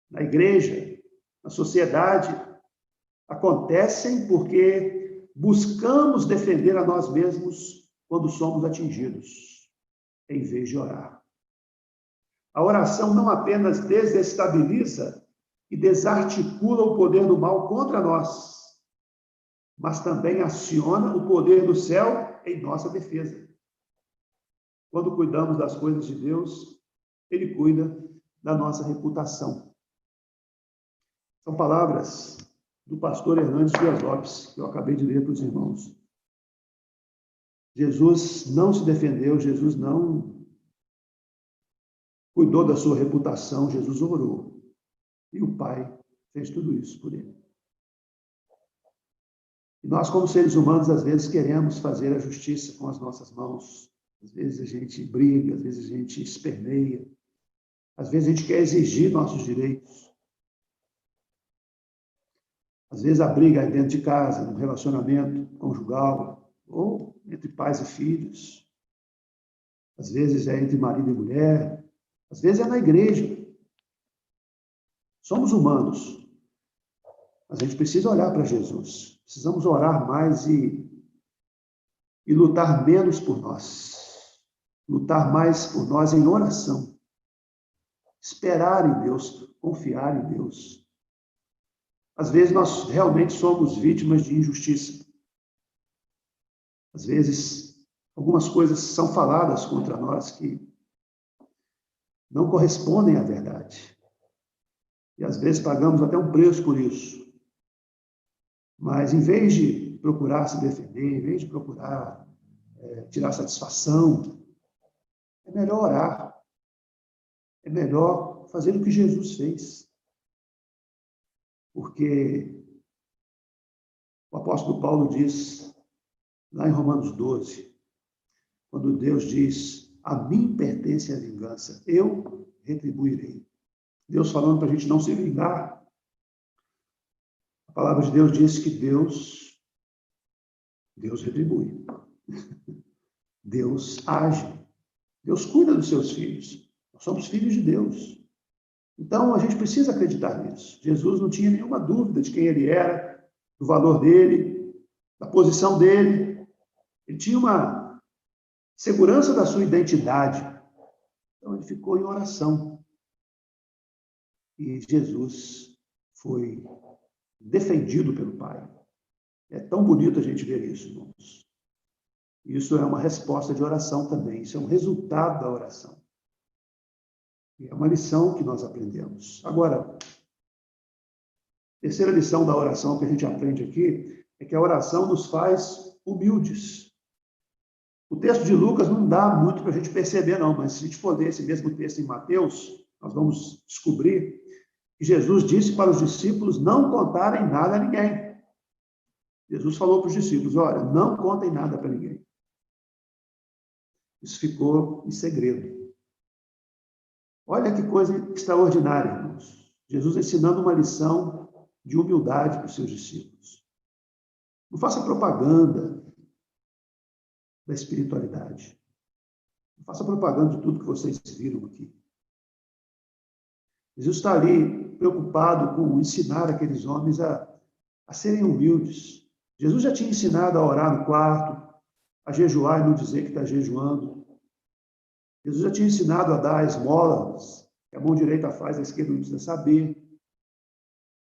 na igreja, na sociedade, acontecem porque buscamos defender a nós mesmos quando somos atingidos, em vez de orar. A oração não apenas desestabiliza e desarticula o poder do mal contra nós, mas também aciona o poder do céu em nossa defesa. Quando cuidamos das coisas de Deus, Ele cuida da nossa reputação. São palavras do pastor Hernandes Dias Lopes, que eu acabei de ler para os irmãos. Jesus não se defendeu, Jesus não cuidou da sua reputação, Jesus orou. E o Pai fez tudo isso por ele. E nós, como seres humanos, às vezes queremos fazer a justiça com as nossas mãos. Às vezes a gente briga, às vezes a gente esperneia. Às vezes a gente quer exigir nossos direitos. Às vezes a briga é dentro de casa, no relacionamento conjugal, ou entre pais e filhos. Às vezes é entre marido e mulher. Às vezes é na igreja. Somos humanos. Mas a gente precisa olhar para Jesus. Precisamos orar mais e lutar menos por nós. Lutar mais por nós em oração. Esperar em Deus, confiar em Deus. Às vezes nós realmente somos vítimas de injustiça. Às vezes algumas coisas são faladas contra nós que não correspondem à verdade. E às vezes pagamos até um preço por isso. Mas em vez de procurar se defender, em vez de procurar tirar satisfação, é melhor orar. É melhor fazer o que Jesus fez. Porque o apóstolo Paulo diz, lá em Romanos 12, quando Deus diz, a mim pertence a vingança, eu retribuirei. Deus falando para a gente não se vingar. A palavra de Deus diz que Deus retribui. Deus age. Deus cuida dos seus filhos. Nós somos filhos de Deus. Então, a gente precisa acreditar nisso. Jesus não tinha nenhuma dúvida de quem ele era, do valor dele, da posição dele. Ele tinha uma segurança da sua identidade. Então, ele ficou em oração. E Jesus foi defendido pelo Pai. É tão bonito a gente ver isso, irmãos. Isso é uma resposta de oração também. Isso é um resultado da oração. E é uma lição que nós aprendemos. Agora, terceira lição da oração que a gente aprende aqui é que a oração nos faz humildes. O texto de Lucas não dá muito para a gente perceber, não, mas se a gente for ler esse mesmo texto em Mateus, nós vamos descobrir que Jesus disse para os discípulos não contarem nada a ninguém. Jesus falou para os discípulos, olha, não contem nada para ninguém. Isso ficou em segredo. Olha que coisa extraordinária, irmãos. Jesus ensinando uma lição de humildade para os seus discípulos. Não faça propaganda da espiritualidade. Não faça propaganda de tudo que vocês viram aqui. Jesus está ali preocupado com ensinar aqueles homens a serem humildes. Jesus já tinha ensinado a orar no quarto, a jejuar e não dizer que está jejuando. Jesus já tinha ensinado a dar esmolas, que a mão direita faz, a esquerda não precisa saber.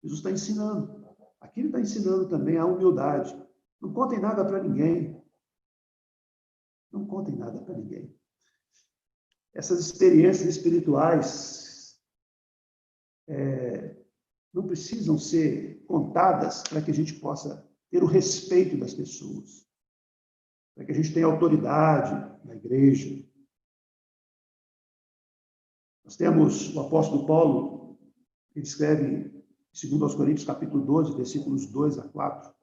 Jesus está ensinando. Aqui ele está ensinando também a humildade. Não contem nada para ninguém. Não contem nada para ninguém. Essas experiências espirituais não precisam ser contadas para que a gente possa ter o respeito das pessoas, para que a gente tenha autoridade na igreja. Nós temos o apóstolo Paulo, ele escreve, segundo aos Coríntios, capítulo 12, versículos 2 a 4,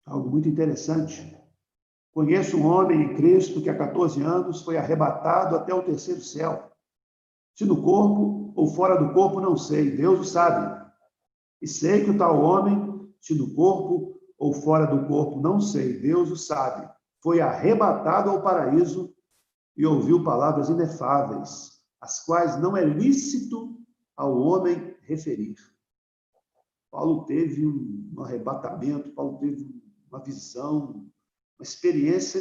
algo muito interessante. Conheço um homem em Cristo que há 14 anos foi arrebatado até o terceiro céu. Se no corpo ou fora do corpo, não sei, Deus o sabe. E sei que o tal homem, se no corpo ou fora do corpo, não sei, Deus o sabe, foi arrebatado ao paraíso e ouviu palavras inefáveis, as quais não é lícito ao homem referir. Paulo teve um arrebatamento, Paulo teve uma visão, uma experiência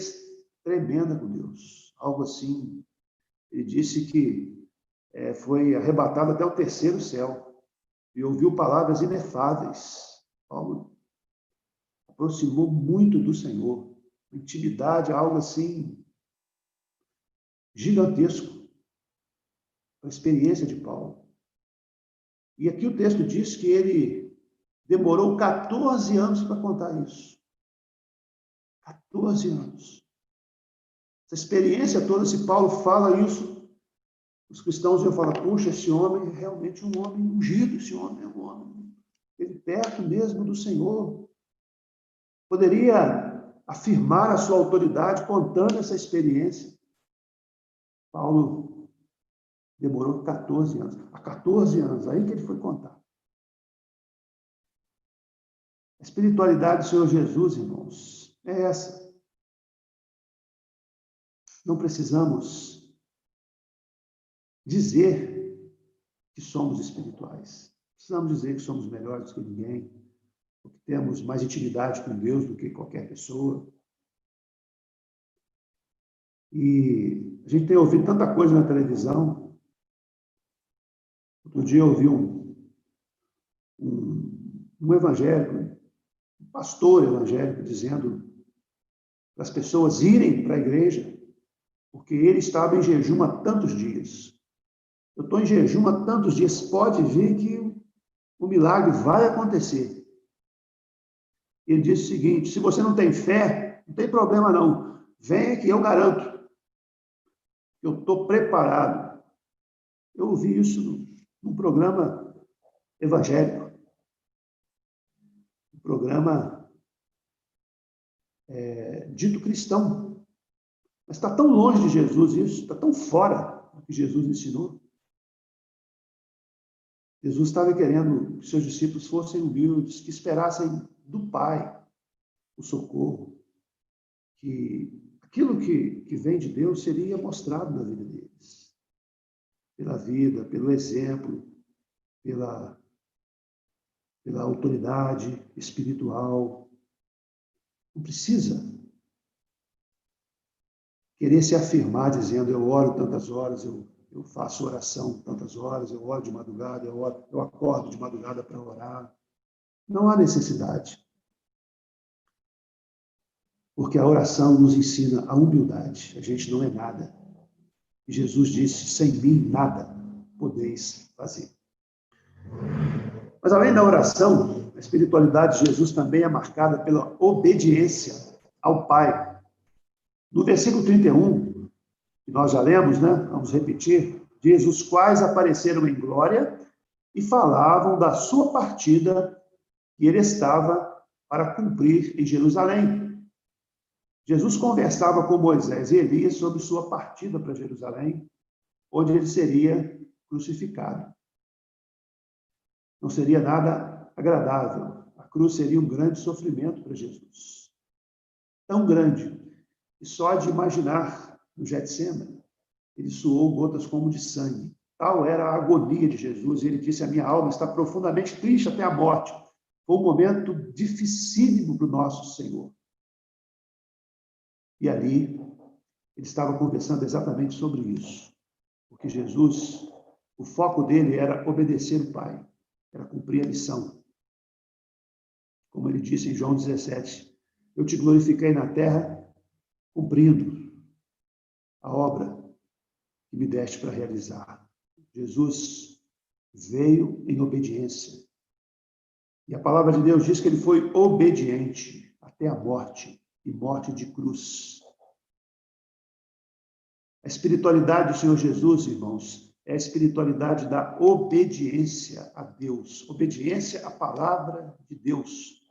tremenda com Deus. Algo assim, ele disse que foi arrebatado até o terceiro céu e ouviu palavras inefáveis. Paulo aproximou muito do Senhor. Intimidade, algo assim gigantesco. A experiência de Paulo. E aqui o texto diz que ele demorou 14 anos para contar isso. 14 anos. Essa experiência toda, se Paulo fala isso, os cristãos iam falar, puxa, esse homem é realmente um homem ungido, esse homem é um homem, ele perto mesmo do Senhor. Poderia afirmar a sua autoridade contando essa experiência. Paulo demorou 14 anos. Há 14 anos, aí que ele foi contar. A espiritualidade do Senhor Jesus, irmãos, é essa. Não precisamos dizer que somos espirituais. Precisamos dizer que somos melhores do que ninguém, que temos mais intimidade com Deus do que qualquer pessoa. E a gente tem ouvido tanta coisa na televisão. Outro dia eu ouvi um evangélico, um pastor evangélico, dizendo para as pessoas irem para a igreja, porque ele estava em jejum há tantos dias. Eu estou em jejum há tantos dias, pode ver que o milagre vai acontecer. Ele disse o seguinte, se você não tem fé, não tem problema não, venha que eu garanto. Eu estou preparado. Eu ouvi isso num programa evangélico. Um programa dito cristão. Mas está tão longe de Jesus isso, está tão fora do que Jesus ensinou. Jesus estava querendo que seus discípulos fossem humildes, que esperassem do Pai o socorro, que aquilo que vem de Deus seria mostrado na vida deles. Pela vida, pelo exemplo, pela autoridade espiritual. Não precisa querer se afirmar dizendo, eu oro tantas horas, eu faço oração tantas horas, eu oro de madrugada, eu acordo de madrugada para orar. Não há necessidade. Porque a oração nos ensina a humildade. A gente não é nada. E Jesus disse, sem mim nada podeis fazer. Mas além da oração, a espiritualidade de Jesus também é marcada pela obediência ao Pai. No versículo 31, que nós já lemos, né? Vamos repetir, diz, os quais apareceram em glória e falavam da sua partida que ele estava para cumprir em Jerusalém. Jesus conversava com Moisés e Elias sobre sua partida para Jerusalém, onde ele seria crucificado. não seria nada agradável. A cruz seria um grande sofrimento para Jesus. Tão grande, que só de imaginar no Getsêmani, ele suou gotas como de sangue. Tal era a agonia de Jesus, e ele disse: a minha alma está profundamente triste até a morte. Foi um momento dificílimo para o nosso Senhor. E ali, ele estava conversando exatamente sobre isso. Porque Jesus, o foco dele era obedecer o Pai, era cumprir a missão. Como ele disse em João 17, eu te glorifiquei na terra, cumprindo a obra que me deste para realizar. Jesus veio em obediência. E a palavra de Deus diz que ele foi obediente até a morte, e morte de cruz. A espiritualidade do Senhor Jesus, irmãos, é a espiritualidade da obediência a Deus, obediência à palavra de Deus.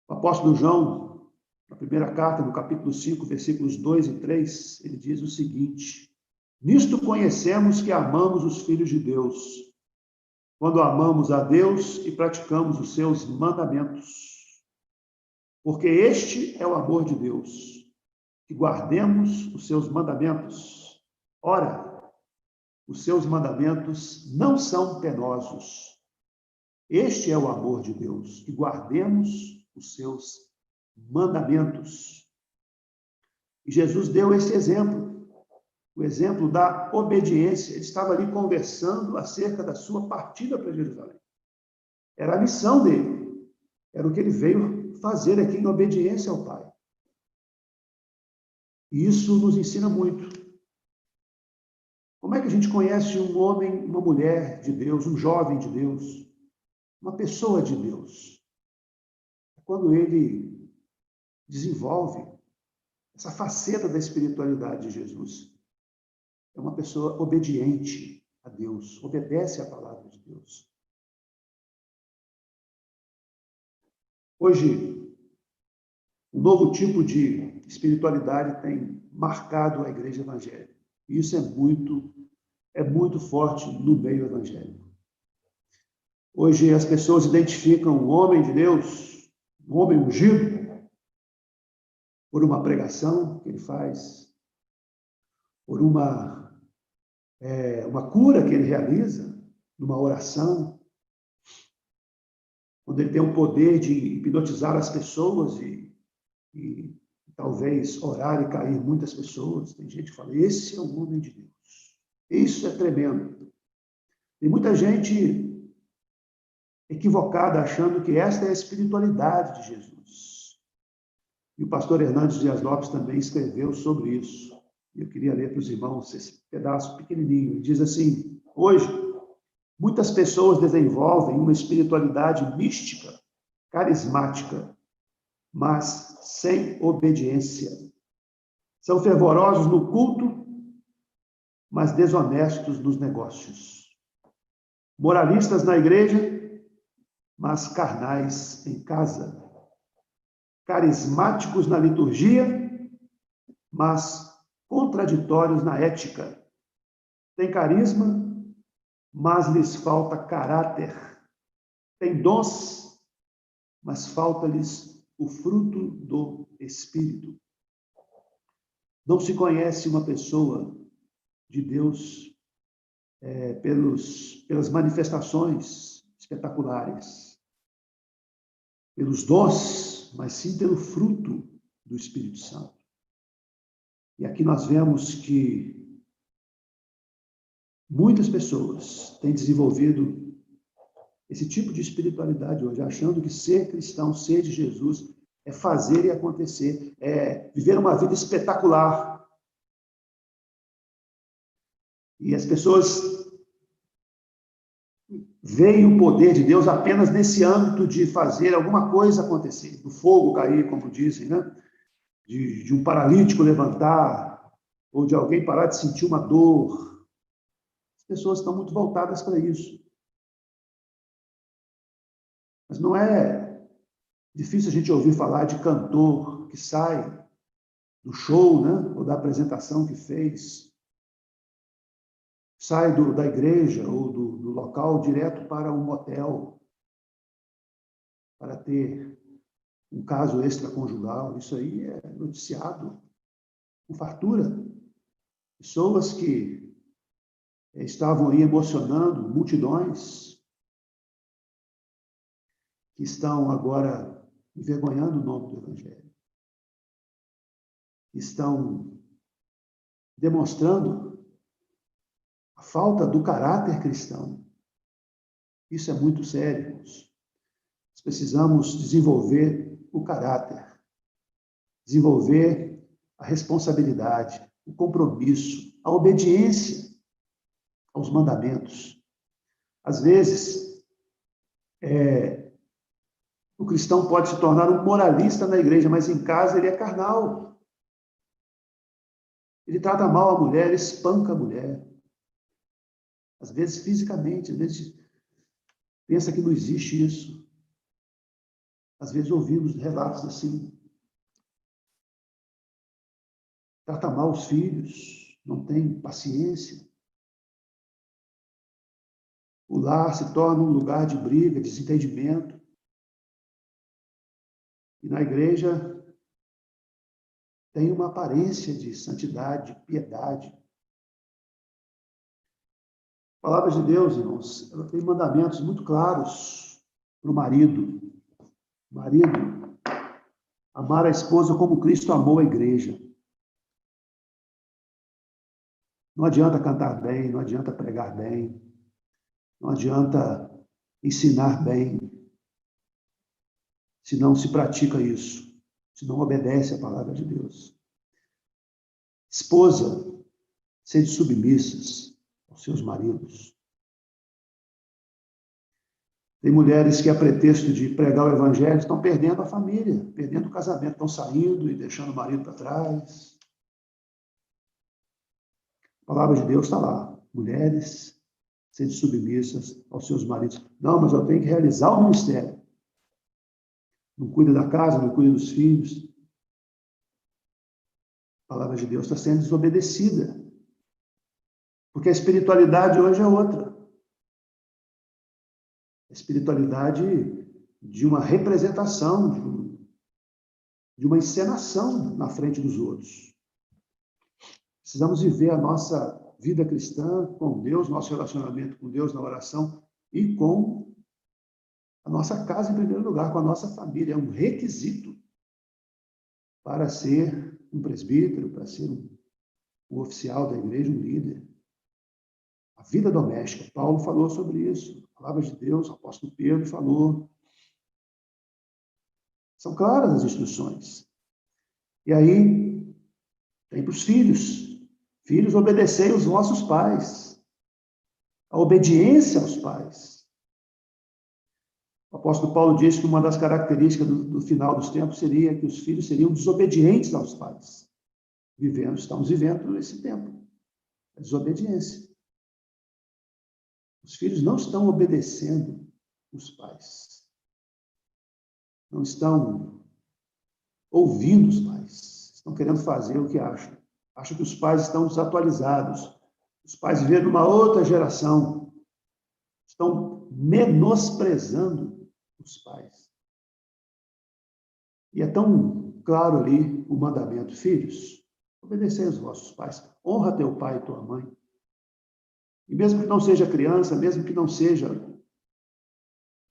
O apóstolo João, na primeira carta, no capítulo 5, versículos 2 e 3, ele diz o seguinte: nisto conhecemos que amamos os filhos de Deus, quando amamos a Deus e praticamos os seus mandamentos. Porque este é o amor de Deus, que guardemos os seus mandamentos. Ora, os seus mandamentos não são penosos. Este é o amor de Deus, que guardemos os seus mandamentos. E Jesus deu esse exemplo, o exemplo da obediência. Ele estava ali conversando acerca da sua partida para Jerusalém. Era a missão dele, era o que ele veio fazer aqui em obediência ao Pai. E isso nos ensina muito. Como é que a gente conhece um homem, uma mulher de Deus, um jovem de Deus, uma pessoa de Deus? É quando ele desenvolve essa faceta da espiritualidade de Jesus. É uma pessoa obediente a Deus, obedece à palavra de Deus. Hoje, um novo tipo de espiritualidade tem marcado a igreja evangélica. E isso é muito forte no meio evangélico. Hoje as pessoas identificam um homem de Deus, um homem ungido, por uma pregação que ele faz, por uma cura que ele realiza, numa oração, quando ele tem o poder de hipnotizar as pessoas e talvez orar e cair muitas pessoas. Tem gente que fala, esse é o homem de Deus. Isso é tremendo. Tem muita gente equivocada achando que esta é a espiritualidade de Jesus. E o pastor Hernandes Dias Lopes também escreveu sobre isso. Eu queria ler para os irmãos esse pedaço pequenininho. Ele diz assim: hoje, muitas pessoas desenvolvem uma espiritualidade mística, carismática, mas sem obediência. São fervorosos no culto, mas desonestos nos negócios. Moralistas na igreja, mas carnais em casa. Carismáticos na liturgia, mas contraditórios na ética. Tem carisma, mas lhes falta caráter. Tem dons, mas falta-lhes o fruto do Espírito. Não se conhece uma pessoa de Deus pelas manifestações espetaculares, pelos dons, mas sim pelo fruto do Espírito Santo. E aqui nós vemos que muitas pessoas têm desenvolvido esse tipo de espiritualidade hoje, achando que ser cristão, ser de Jesus, é fazer e acontecer, é viver uma vida espetacular. E as pessoas veem o poder de Deus apenas nesse âmbito de fazer alguma coisa acontecer, do fogo cair, como dizem, né? De um paralítico levantar, ou de alguém parar de sentir uma dor. As pessoas estão muito voltadas para isso. Mas não é difícil a gente ouvir falar de cantor que sai do show, né? Ou da apresentação que fez, sai da igreja ou do local direto para um motel para ter um caso extraconjugal. Isso aí é noticiado com fartura. Pessoas que estavam aí emocionando multidões, que estão agora envergonhando o nome do Evangelho, estão demonstrando a falta do caráter cristão. Isso é muito sério, irmãos. Nós precisamos desenvolver o caráter, desenvolver a responsabilidade, o compromisso, a obediência aos mandamentos. Às vezes, o cristão pode se tornar um moralista na igreja, mas em casa ele é carnal. Ele trata mal a mulher, ele espanca a mulher. Às vezes fisicamente, às vezes pensa que não existe isso. Às vezes ouvimos relatos assim. Trata mal os filhos, não tem paciência. O lar se torna um lugar de briga, desentendimento. E na igreja tem uma aparência de santidade, de piedade. A palavra de Deus, irmãos, ela tem mandamentos muito claros para o marido. O marido, amar a esposa como Cristo amou a igreja. Não adianta cantar bem, não adianta pregar bem, não adianta ensinar bem, se não se pratica isso, se não obedece à palavra de Deus. Esposa, sede submissas aos seus maridos. Tem mulheres que, a pretexto de pregar o evangelho, estão perdendo a família, perdendo o casamento, estão saindo e deixando o marido para trás. A palavra de Deus está lá. Mulheres, sede submissas aos seus maridos. Não, mas eu tenho que realizar o ministério. Não cuida da casa, não cuida dos filhos. A palavra de Deus está sendo desobedecida. Porque a espiritualidade hoje é outra. A espiritualidade de uma representação, de uma encenação na frente dos outros. Precisamos viver a nossa vida cristã com Deus, nosso relacionamento com Deus na oração e com a nossa casa em primeiro lugar, com a nossa família. É um requisito para ser um presbítero, para ser um oficial da igreja, um líder. A vida doméstica, Paulo falou sobre isso. A palavra de Deus, o apóstolo Pedro falou. São claras as instruções. E aí, tem para os filhos. Filhos, obedecei os vossos pais. A obediência aos pais. O apóstolo Paulo diz que uma das características do final dos tempos seria que os filhos seriam desobedientes aos pais. Estamos vivendo esse tempo. A desobediência. Os filhos não estão obedecendo os pais. Não estão ouvindo os pais. Estão querendo fazer o que acham. Acham que os pais estão desatualizados. Os pais vivem numa outra geração. Estão menosprezando os pais. E é tão claro ali o mandamento: filhos, obedecei aos vossos pais. Honra teu pai e tua mãe. E mesmo que não seja criança, mesmo que não seja,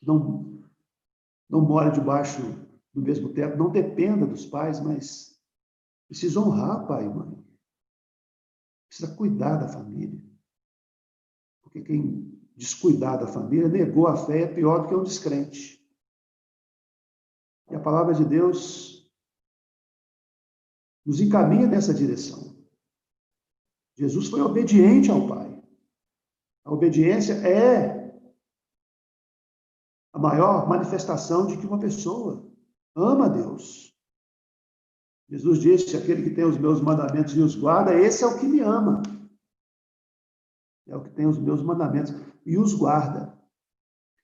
não mora debaixo do mesmo teto, não dependa dos pais, mas precisa honrar pai e mãe. Precisa cuidar da família. Porque quem descuidar da família, negou a fé, é pior do que um descrente. E a palavra de Deus nos encaminha nessa direção. Jesus foi obediente ao Pai. A obediência é a maior manifestação de que uma pessoa ama a Deus. Jesus disse: aquele que tem os meus mandamentos e os guarda, esse é o que me ama. É o que tem os meus mandamentos e os guarda.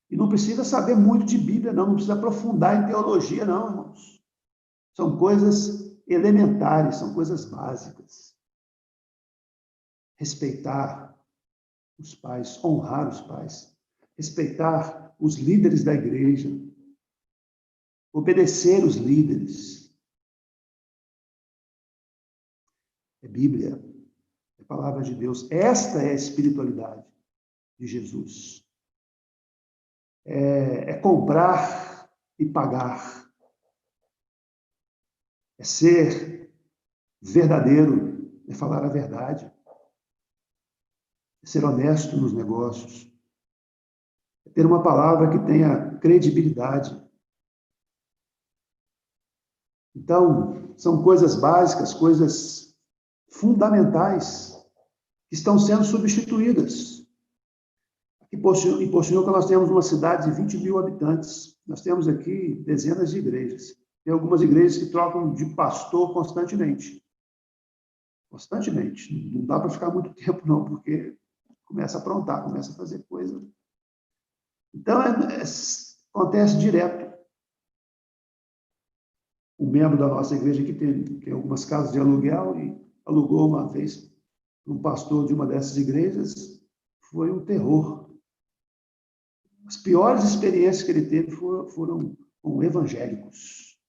E não precisa saber muito de Bíblia, não precisa aprofundar em teologia, não, irmãos. São coisas elementares, são coisas básicas. Respeitar os pais, honrar os pais, respeitar os líderes da igreja, obedecer os líderes. É Bíblia, é palavra de Deus. Esta é a espiritualidade de Jesus. É comprar e pagar. É ser verdadeiro, é falar a verdade. É ser honesto nos negócios. É ter uma palavra que tenha credibilidade. Então, são coisas básicas, coisas fundamentais que estão sendo substituídas. Aqui em Portinhoca nós temos uma cidade de 20 mil habitantes. Nós temos aqui dezenas de igrejas. Tem algumas igrejas que trocam de pastor constantemente. Constantemente. Não dá para ficar muito tempo, não, porque começa a aprontar, começa a fazer coisa. Então, acontece direto. Um membro da nossa igreja que tem algumas casas de aluguel e alugou uma vez para um pastor de uma dessas igrejas. Foi um terror. As piores experiências que ele teve foram com evangélicos,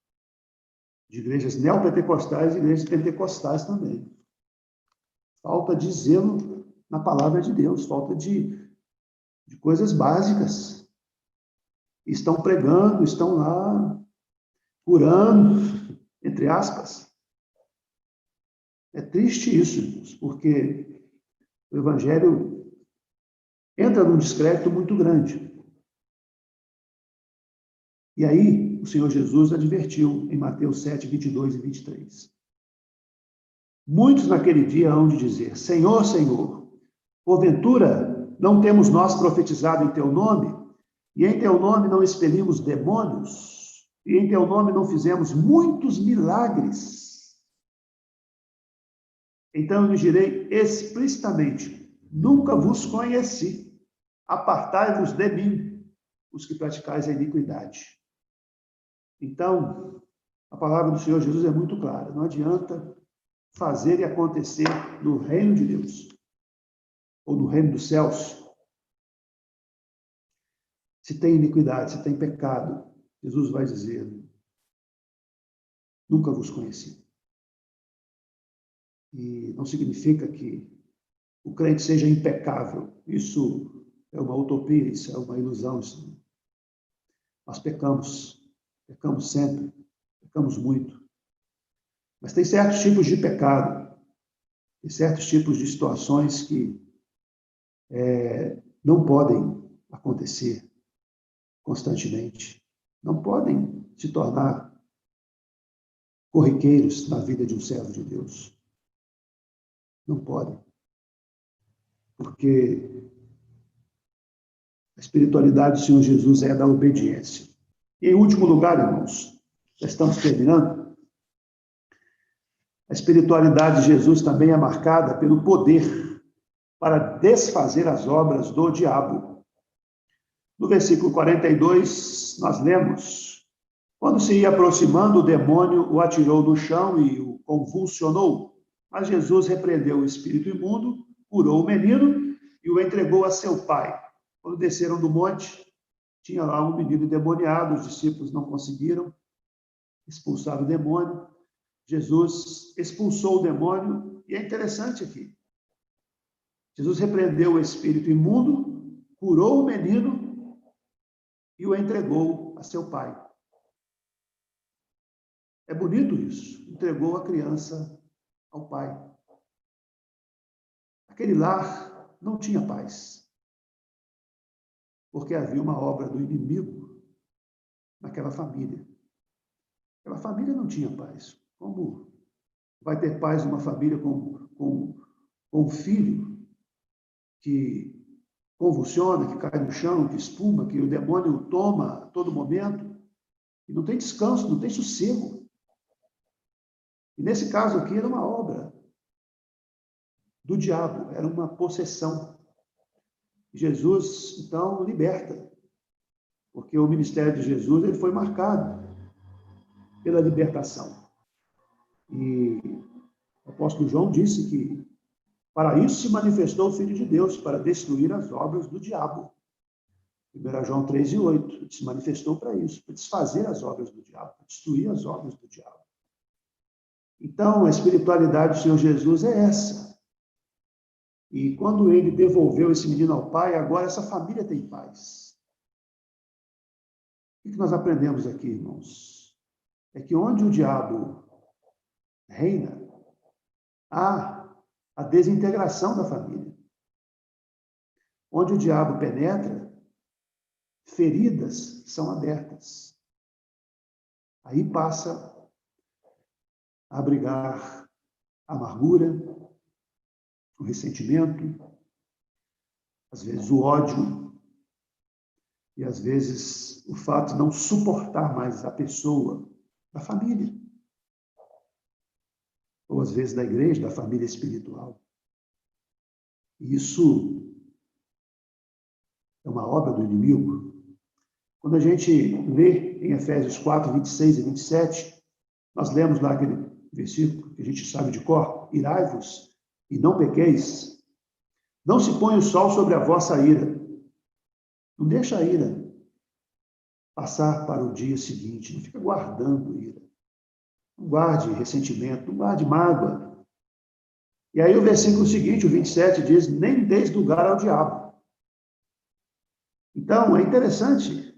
de igrejas neopentecostais e igrejas pentecostais também. Falta de zelo na palavra de Deus, falta de coisas básicas. Estão pregando, estão lá curando, entre aspas. É triste isso, irmãos, porque o evangelho entra num descrédito muito grande. E aí, o Senhor Jesus advertiu em Mateus 7, 22 e 23. Muitos naquele dia hão de dizer: Senhor, Senhor, porventura não temos nós profetizado em teu nome? E em teu nome não expelimos demônios? E em teu nome não fizemos muitos milagres? Então eu lhes direi explicitamente: nunca vos conheci. Apartai-vos de mim, os que praticais a iniquidade. Então, a palavra do Senhor Jesus é muito clara. Não adianta fazer e acontecer no reino de Deus, ou no reino dos céus. Se tem iniquidade, se tem pecado, Jesus vai dizer: nunca vos conheci. E não significa que o crente seja impecável. Isso é uma utopia, isso é uma ilusão. Nós pecamos sempre, pecamos muito. Mas tem certos tipos de pecado, tem certos tipos de situações que não podem acontecer constantemente, não podem se tornar corriqueiros na vida de um servo de Deus. Não podem. Porque a espiritualidade do Senhor Jesus é da obediência. E, em último lugar, irmãos, já estamos terminando, a espiritualidade de Jesus também é marcada pelo poder para desfazer as obras do diabo. No versículo 42, nós lemos: quando se ia aproximando, o demônio o atirou no chão e o convulsionou. Mas Jesus repreendeu o espírito imundo, curou o menino e o entregou a seu pai. Quando desceram do monte, tinha lá um menino endemoniado, os discípulos não conseguiram expulsar o demônio. Jesus expulsou o demônio, e é interessante aqui. Jesus repreendeu o espírito imundo, curou o menino e o entregou a seu pai. É bonito isso. Entregou a criança ao pai. Aquele lar não tinha paz, porque havia uma obra do inimigo naquela família. Aquela família não tinha paz. Como vai ter paz numa família com um filho que convulsiona, que cai no chão, que espuma, que o demônio toma a todo momento, e não tem descanso, não tem sossego? E nesse caso aqui era uma obra do diabo, era uma possessão. Jesus, então, liberta, porque o ministério de Jesus ele foi marcado pela libertação. E o apóstolo João disse que Para isso se manifestou o Filho de Deus, para destruir as obras do diabo. 1 João 3:8. Ele se manifestou para isso, para desfazer as obras do diabo, para destruir as obras do diabo. Então, a espiritualidade do Senhor Jesus é essa. E quando ele devolveu esse menino ao pai, agora essa família tem paz. O que nós aprendemos aqui, irmãos? É que onde o diabo reina, há a desintegração da família. Onde o diabo penetra, feridas são abertas. Aí passa a abrigar a amargura, o ressentimento, às vezes o ódio, e às vezes o fato de não suportar mais a pessoa da família, ou às vezes da igreja, da família espiritual. E isso é uma obra do inimigo. Quando a gente lê em Efésios 4, 26 e 27, nós lemos lá aquele versículo que a gente sabe de cor: irai-vos e não pequeis. Não se põe o sol sobre a vossa ira. Não deixa a ira passar para o dia seguinte. Não fica guardando ira. Não guarde ressentimento, não guarde mágoa. E aí o versículo seguinte, o 27, diz: nem deis lugar ao diabo. Então, é interessante,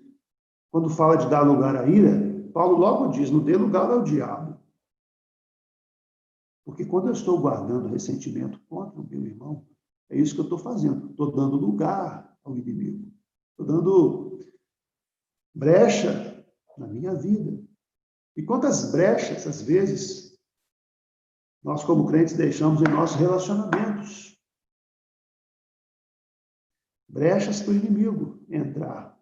quando fala de dar lugar à ira, Paulo logo diz: não dê lugar ao diabo. Porque quando eu estou guardando ressentimento contra o meu irmão, é isso que eu estou fazendo. Estou dando lugar ao inimigo. Estou dando brecha na minha vida. E quantas brechas, às vezes, nós como crentes deixamos em nossos relacionamentos. Brechas para o inimigo entrar.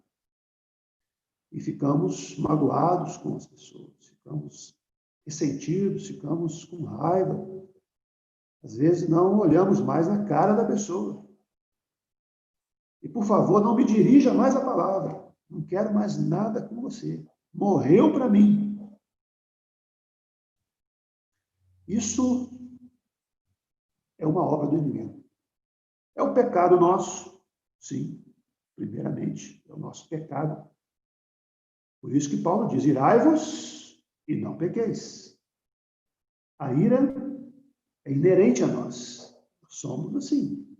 E ficamos magoados com as pessoas. Ficamos ressentidos, ficamos com raiva. Às vezes não olhamos mais na cara da pessoa. E, por favor, não me dirija mais a palavra. Não quero mais nada com você. Morreu para mim. Isso é uma obra do inimigo. É o pecado nosso, sim, primeiramente, é o nosso pecado. Por isso que Paulo diz: irai-vos e não pequeis. A ira é inerente a nós. Somos assim.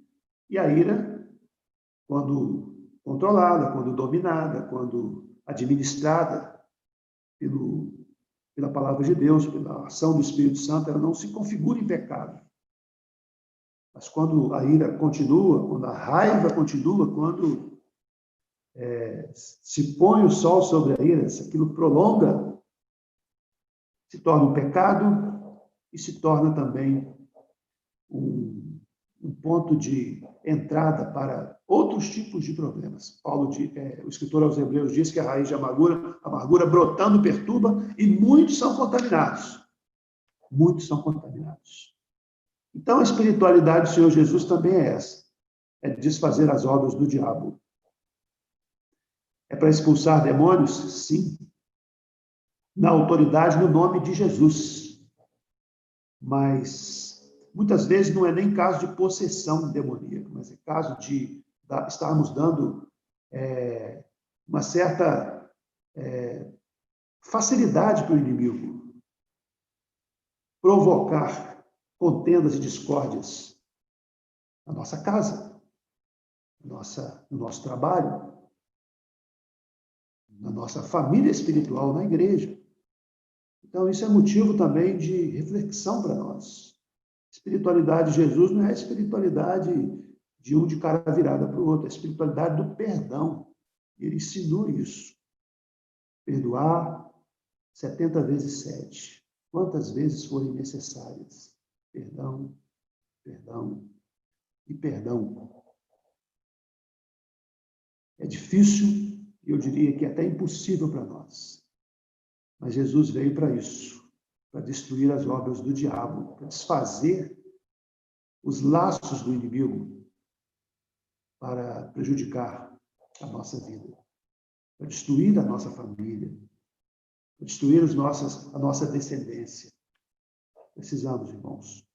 E a ira, quando controlada, quando dominada, quando administrada pela palavra de Deus, pela ação do Espírito Santo, ela não se configura em pecado. Mas quando a ira continua, quando a raiva continua, quando se põe o sol sobre a ira, se aquilo prolonga, se torna um pecado e se torna também um ponto de entrada para outros tipos de problemas. O escritor aos Hebreus diz que a raiz de amargura brotando perturba, e muitos são contaminados. Muitos são contaminados. Então, a espiritualidade do Senhor Jesus também é essa. É desfazer as obras do diabo. É para expulsar demônios? Sim. Na autoridade, no nome de Jesus. Mas muitas vezes não é nem caso de possessão demoníaca, mas é caso de estarmos dando uma certa facilidade para o inimigo provocar contendas e discórdias na nossa casa, no nosso trabalho, na nossa família espiritual, na igreja. Então, isso é motivo também de reflexão para nós. A espiritualidade de Jesus não é a espiritualidade de um de cara virada para o outro, é a espiritualidade do perdão. Ele ensinou isso. Perdoar 70 vezes 7. Quantas vezes forem necessárias. Perdão, perdão e perdão. É difícil, eu diria que até impossível para nós. Mas Jesus veio para isso, para destruir as obras do diabo, para desfazer os laços do inimigo, para prejudicar a nossa vida, para destruir a nossa família, para destruir a nossa descendência. Precisamos, irmãos,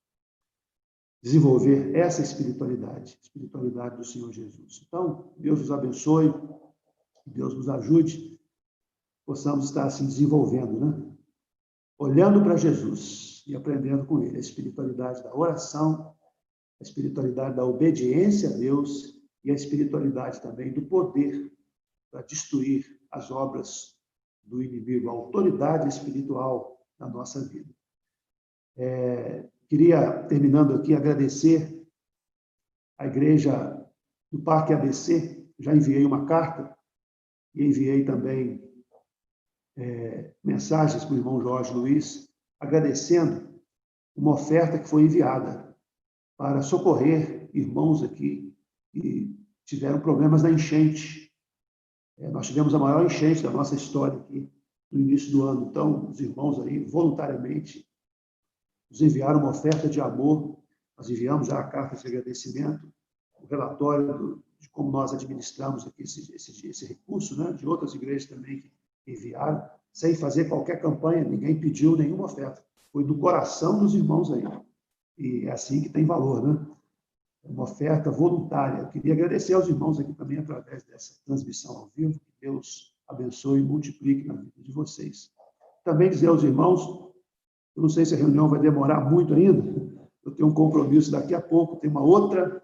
desenvolver essa espiritualidade, a espiritualidade do Senhor Jesus. Então, Deus nos abençoe, Deus nos ajude, possamos estar assim desenvolvendo, né? Olhando para Jesus e aprendendo com Ele a espiritualidade da oração, a espiritualidade da obediência a Deus e a espiritualidade também do poder para destruir as obras do inimigo, a autoridade espiritual na nossa vida. Queria, terminando aqui, agradecer à igreja do Parque ABC. Já enviei uma carta e enviei também mensagens para o irmão Jorge Luiz, agradecendo uma oferta que foi enviada para socorrer irmãos aqui que tiveram problemas na enchente. Nós tivemos a maior enchente da nossa história aqui no início do ano. Então, os irmãos aí, voluntariamente, nos enviaram uma oferta de amor. Nós enviamos já a carta de agradecimento, o relatório de como nós administramos aqui esse recurso, né? De outras igrejas também que enviaram, sem fazer qualquer campanha, ninguém pediu nenhuma oferta. Foi do coração dos irmãos aí. E é assim que tem valor, né? É uma oferta voluntária. Eu queria agradecer aos irmãos aqui também através dessa transmissão ao vivo. Que Deus abençoe e multiplique na vida de vocês. Também dizer aos irmãos, eu não sei se a reunião vai demorar muito ainda, eu tenho um compromisso daqui a pouco, tem uma outra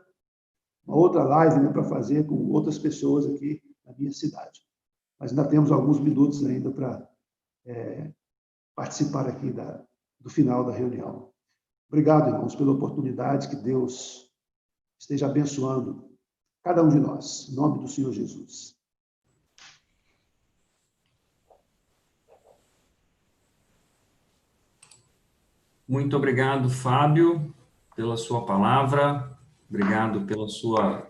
live, né, para fazer com outras pessoas aqui na minha cidade. Mas ainda temos alguns minutos ainda para participar aqui do final da reunião. Obrigado, irmãos, pela oportunidade, que Deus esteja abençoando cada um de nós, em nome do Senhor Jesus. Muito obrigado, Fábio, pela sua palavra, obrigado pela sua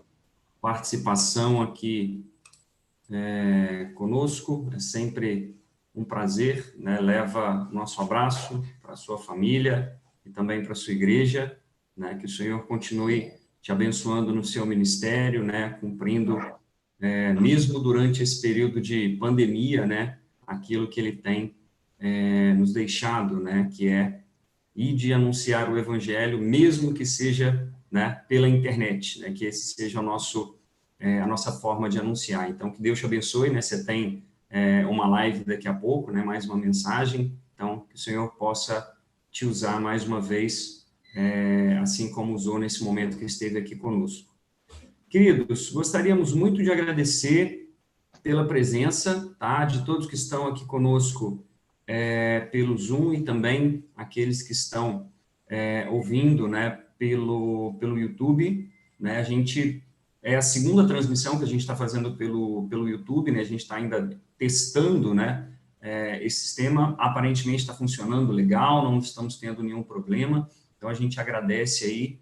participação aqui conosco, é sempre um prazer, né? Leva nosso abraço para a sua família e também para a sua igreja, né? Que o Senhor continue te abençoando no seu ministério, né? Cumprindo, mesmo durante esse período de pandemia, né? Aquilo que Ele tem nos deixado, né? Que é e de anunciar o evangelho, mesmo que seja, né, pela internet, né, que esse seja a nossa forma de anunciar. Então, que Deus te abençoe, né, você tem uma live daqui a pouco, né, mais uma mensagem, então, que o Senhor possa te usar mais uma vez, assim como usou nesse momento que esteve aqui conosco. Queridos, gostaríamos muito de agradecer pela presença, tá, de todos que estão aqui conosco, pelo Zoom e também aqueles que estão ouvindo, né, pelo YouTube, né, a gente, é a segunda transmissão que a gente está fazendo pelo YouTube, né, a gente está ainda testando, né, esse sistema, aparentemente está funcionando legal, não estamos tendo nenhum problema, então a gente agradece aí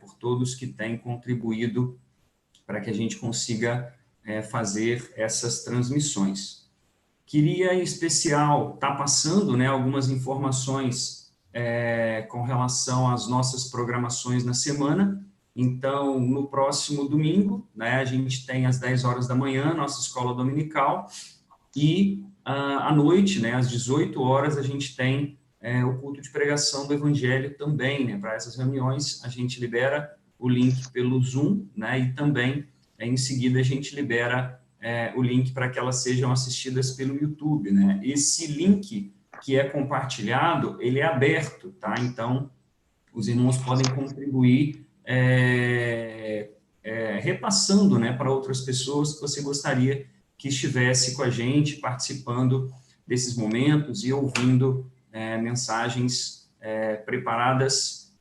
por todos que têm contribuído para que a gente consiga fazer essas transmissões. Queria, em especial, estar passando, né, algumas informações com relação às nossas programações na semana. Então, no próximo domingo, né, a gente tem às 10 horas da manhã, nossa escola dominical, e à noite, né, às 18 horas, a gente tem o culto de pregação do Evangelho também, né, para essas reuniões, a gente libera o link pelo Zoom, né, e também, em seguida, a gente libera o link para que elas sejam assistidas pelo YouTube, né? Esse link que é compartilhado, ele é aberto, tá? Então, os irmãos podem contribuir repassando, né, para outras pessoas que você gostaria que estivesse com a gente, participando desses momentos e ouvindo mensagens preparadas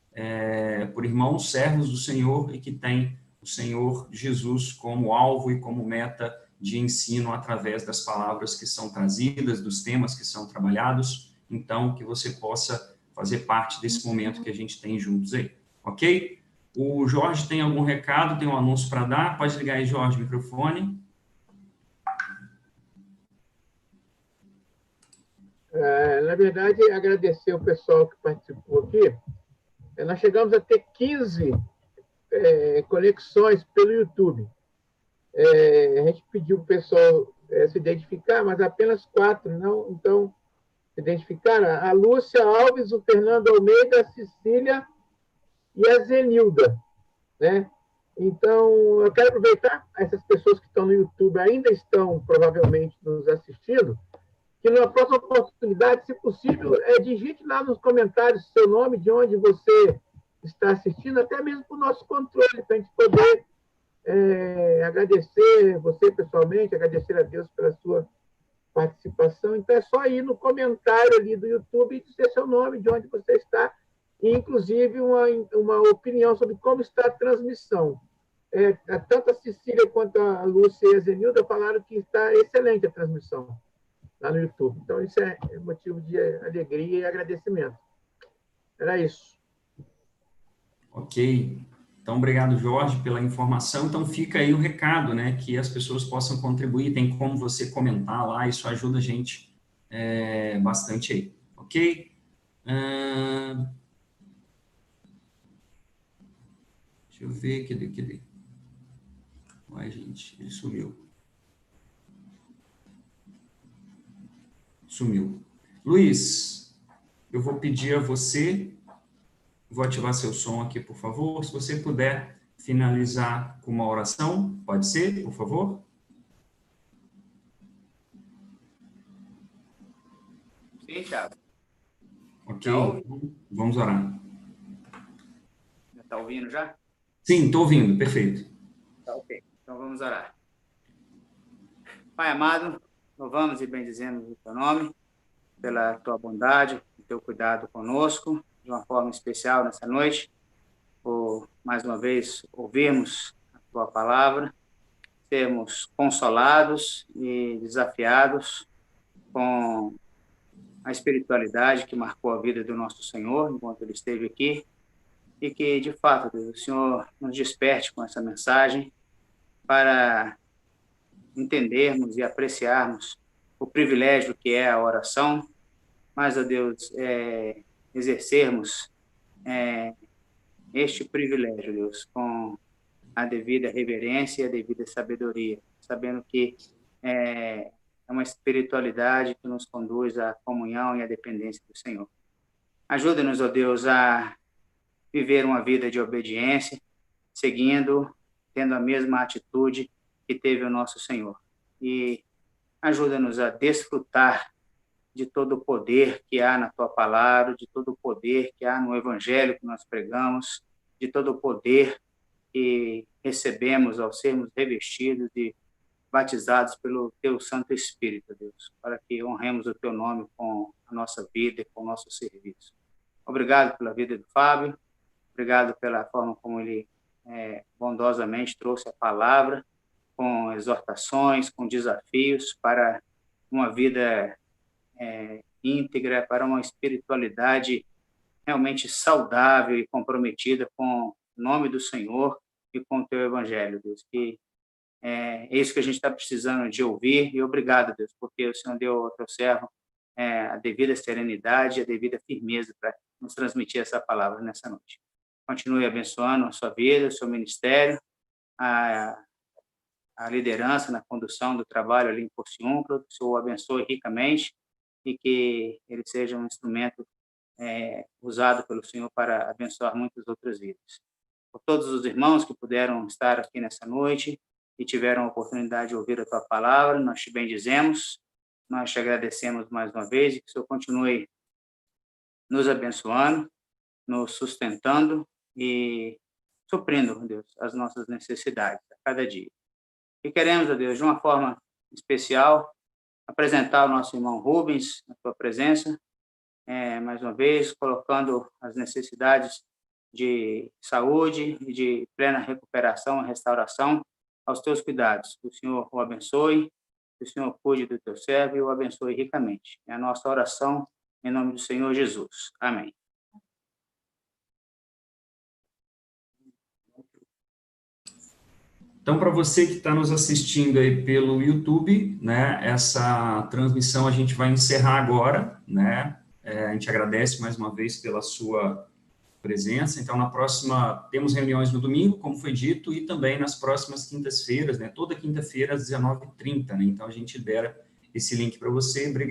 por irmãos servos do Senhor e que têm o Senhor Jesus como alvo e como meta de ensino através das palavras que são trazidas, dos temas que são trabalhados, então que você possa fazer parte desse momento que a gente tem juntos aí, ok? O Jorge tem algum recado, tem um anúncio para dar? Pode ligar aí, Jorge, o microfone. Na verdade, agradecer o pessoal que participou aqui. Nós chegamos a ter 15 conexões pelo YouTube. A gente pediu para o pessoal se identificar, mas apenas 4 não, então, se identificaram. A Lúcia Alves, o Fernando Almeida, a Cecília e a Zenilda, né? Então, eu quero aproveitar, essas pessoas que estão no YouTube ainda estão, provavelmente, nos assistindo, que na próxima oportunidade, se possível, digite lá nos comentários seu nome, de onde você está assistindo, até mesmo para o nosso controle, para a gente poder agradecer você pessoalmente, agradecer a Deus pela sua participação. Então, é só ir no comentário ali do YouTube e dizer seu nome, de onde você está, e, inclusive, uma opinião sobre como está a transmissão. Tanto a Cecília quanto a Lúcia e a Zenilda falaram que está excelente a transmissão lá no YouTube. Então, isso é motivo de alegria e agradecimento. Era isso. Ok. Então, obrigado, Jorge, pela informação. Então, fica aí o recado, né, que as pessoas possam contribuir, tem como você comentar lá, isso ajuda a gente bastante aí, ok? Deixa eu ver, cadê? Uai, gente, ele sumiu. Luiz, eu vou pedir a você, vou ativar seu som aqui, por favor, se você puder finalizar com uma oração, pode ser, por favor? Sim, Thiago. Ok, vamos orar. Está ouvindo já? Sim, estou ouvindo, perfeito. Tá, ok. Então vamos orar. Pai amado, louvamos e bendizemos o teu nome, pela tua bondade, o teu cuidado conosco, de uma forma especial nessa noite, por mais uma vez ouvirmos a tua palavra, sermos consolados e desafiados com a espiritualidade que marcou a vida do nosso Senhor enquanto ele esteve aqui, e que, de fato, Deus, o Senhor nos desperte com essa mensagem para entendermos e apreciarmos o privilégio que é a oração, mas, ó Deus, exercermos este privilégio, Deus, com a devida reverência e a devida sabedoria, sabendo que é uma espiritualidade que nos conduz à comunhão e à dependência do Senhor. Ajuda-nos, ó Deus, a viver uma vida de obediência, seguindo, tendo a mesma atitude que teve o nosso Senhor. E ajuda-nos a desfrutar de todo o poder que há na tua palavra, de todo o poder que há no evangelho que nós pregamos, de todo o poder que recebemos ao sermos revestidos e batizados pelo teu Santo Espírito, Deus, para que honremos o teu nome com a nossa vida e com o nosso serviço. Obrigado pela vida do Fábio, obrigado pela forma como ele bondosamente trouxe a palavra, com exortações, com desafios para uma vida íntegra, para uma espiritualidade realmente saudável e comprometida com o nome do Senhor e com o teu evangelho, Deus, que é isso que a gente está precisando de ouvir, e obrigado, Deus, porque o Senhor deu ao teu servo a devida serenidade e a devida firmeza para nos transmitir essa palavra nessa noite. Continue abençoando a sua vida, o seu ministério, a liderança na condução do trabalho ali em Porciúncula, que o Senhor abençoe ricamente e que ele seja um instrumento usado pelo Senhor para abençoar muitas outras vidas. Por todos os irmãos que puderam estar aqui nessa noite e tiveram a oportunidade de ouvir a tua palavra, nós te bendizemos, nós te agradecemos mais uma vez e que o Senhor continue nos abençoando, nos sustentando e suprindo, Deus, as nossas necessidades a cada dia. E queremos, Deus, de uma forma especial, apresentar o nosso irmão Rubens na tua presença, mais uma vez, colocando as necessidades de saúde e de plena recuperação e restauração aos teus cuidados. Que o Senhor o abençoe, que o Senhor cuide do teu servo e o abençoe ricamente. É a nossa oração em nome do Senhor Jesus. Amém. Então, para você que está nos assistindo aí pelo YouTube, né, essa transmissão a gente vai encerrar agora, né, a gente agradece mais uma vez pela sua presença. Então, na próxima, temos reuniões no domingo, como foi dito, e também nas próximas quintas-feiras, né, toda quinta-feira às 19h30, né, então a gente libera esse link para você. Obrigado.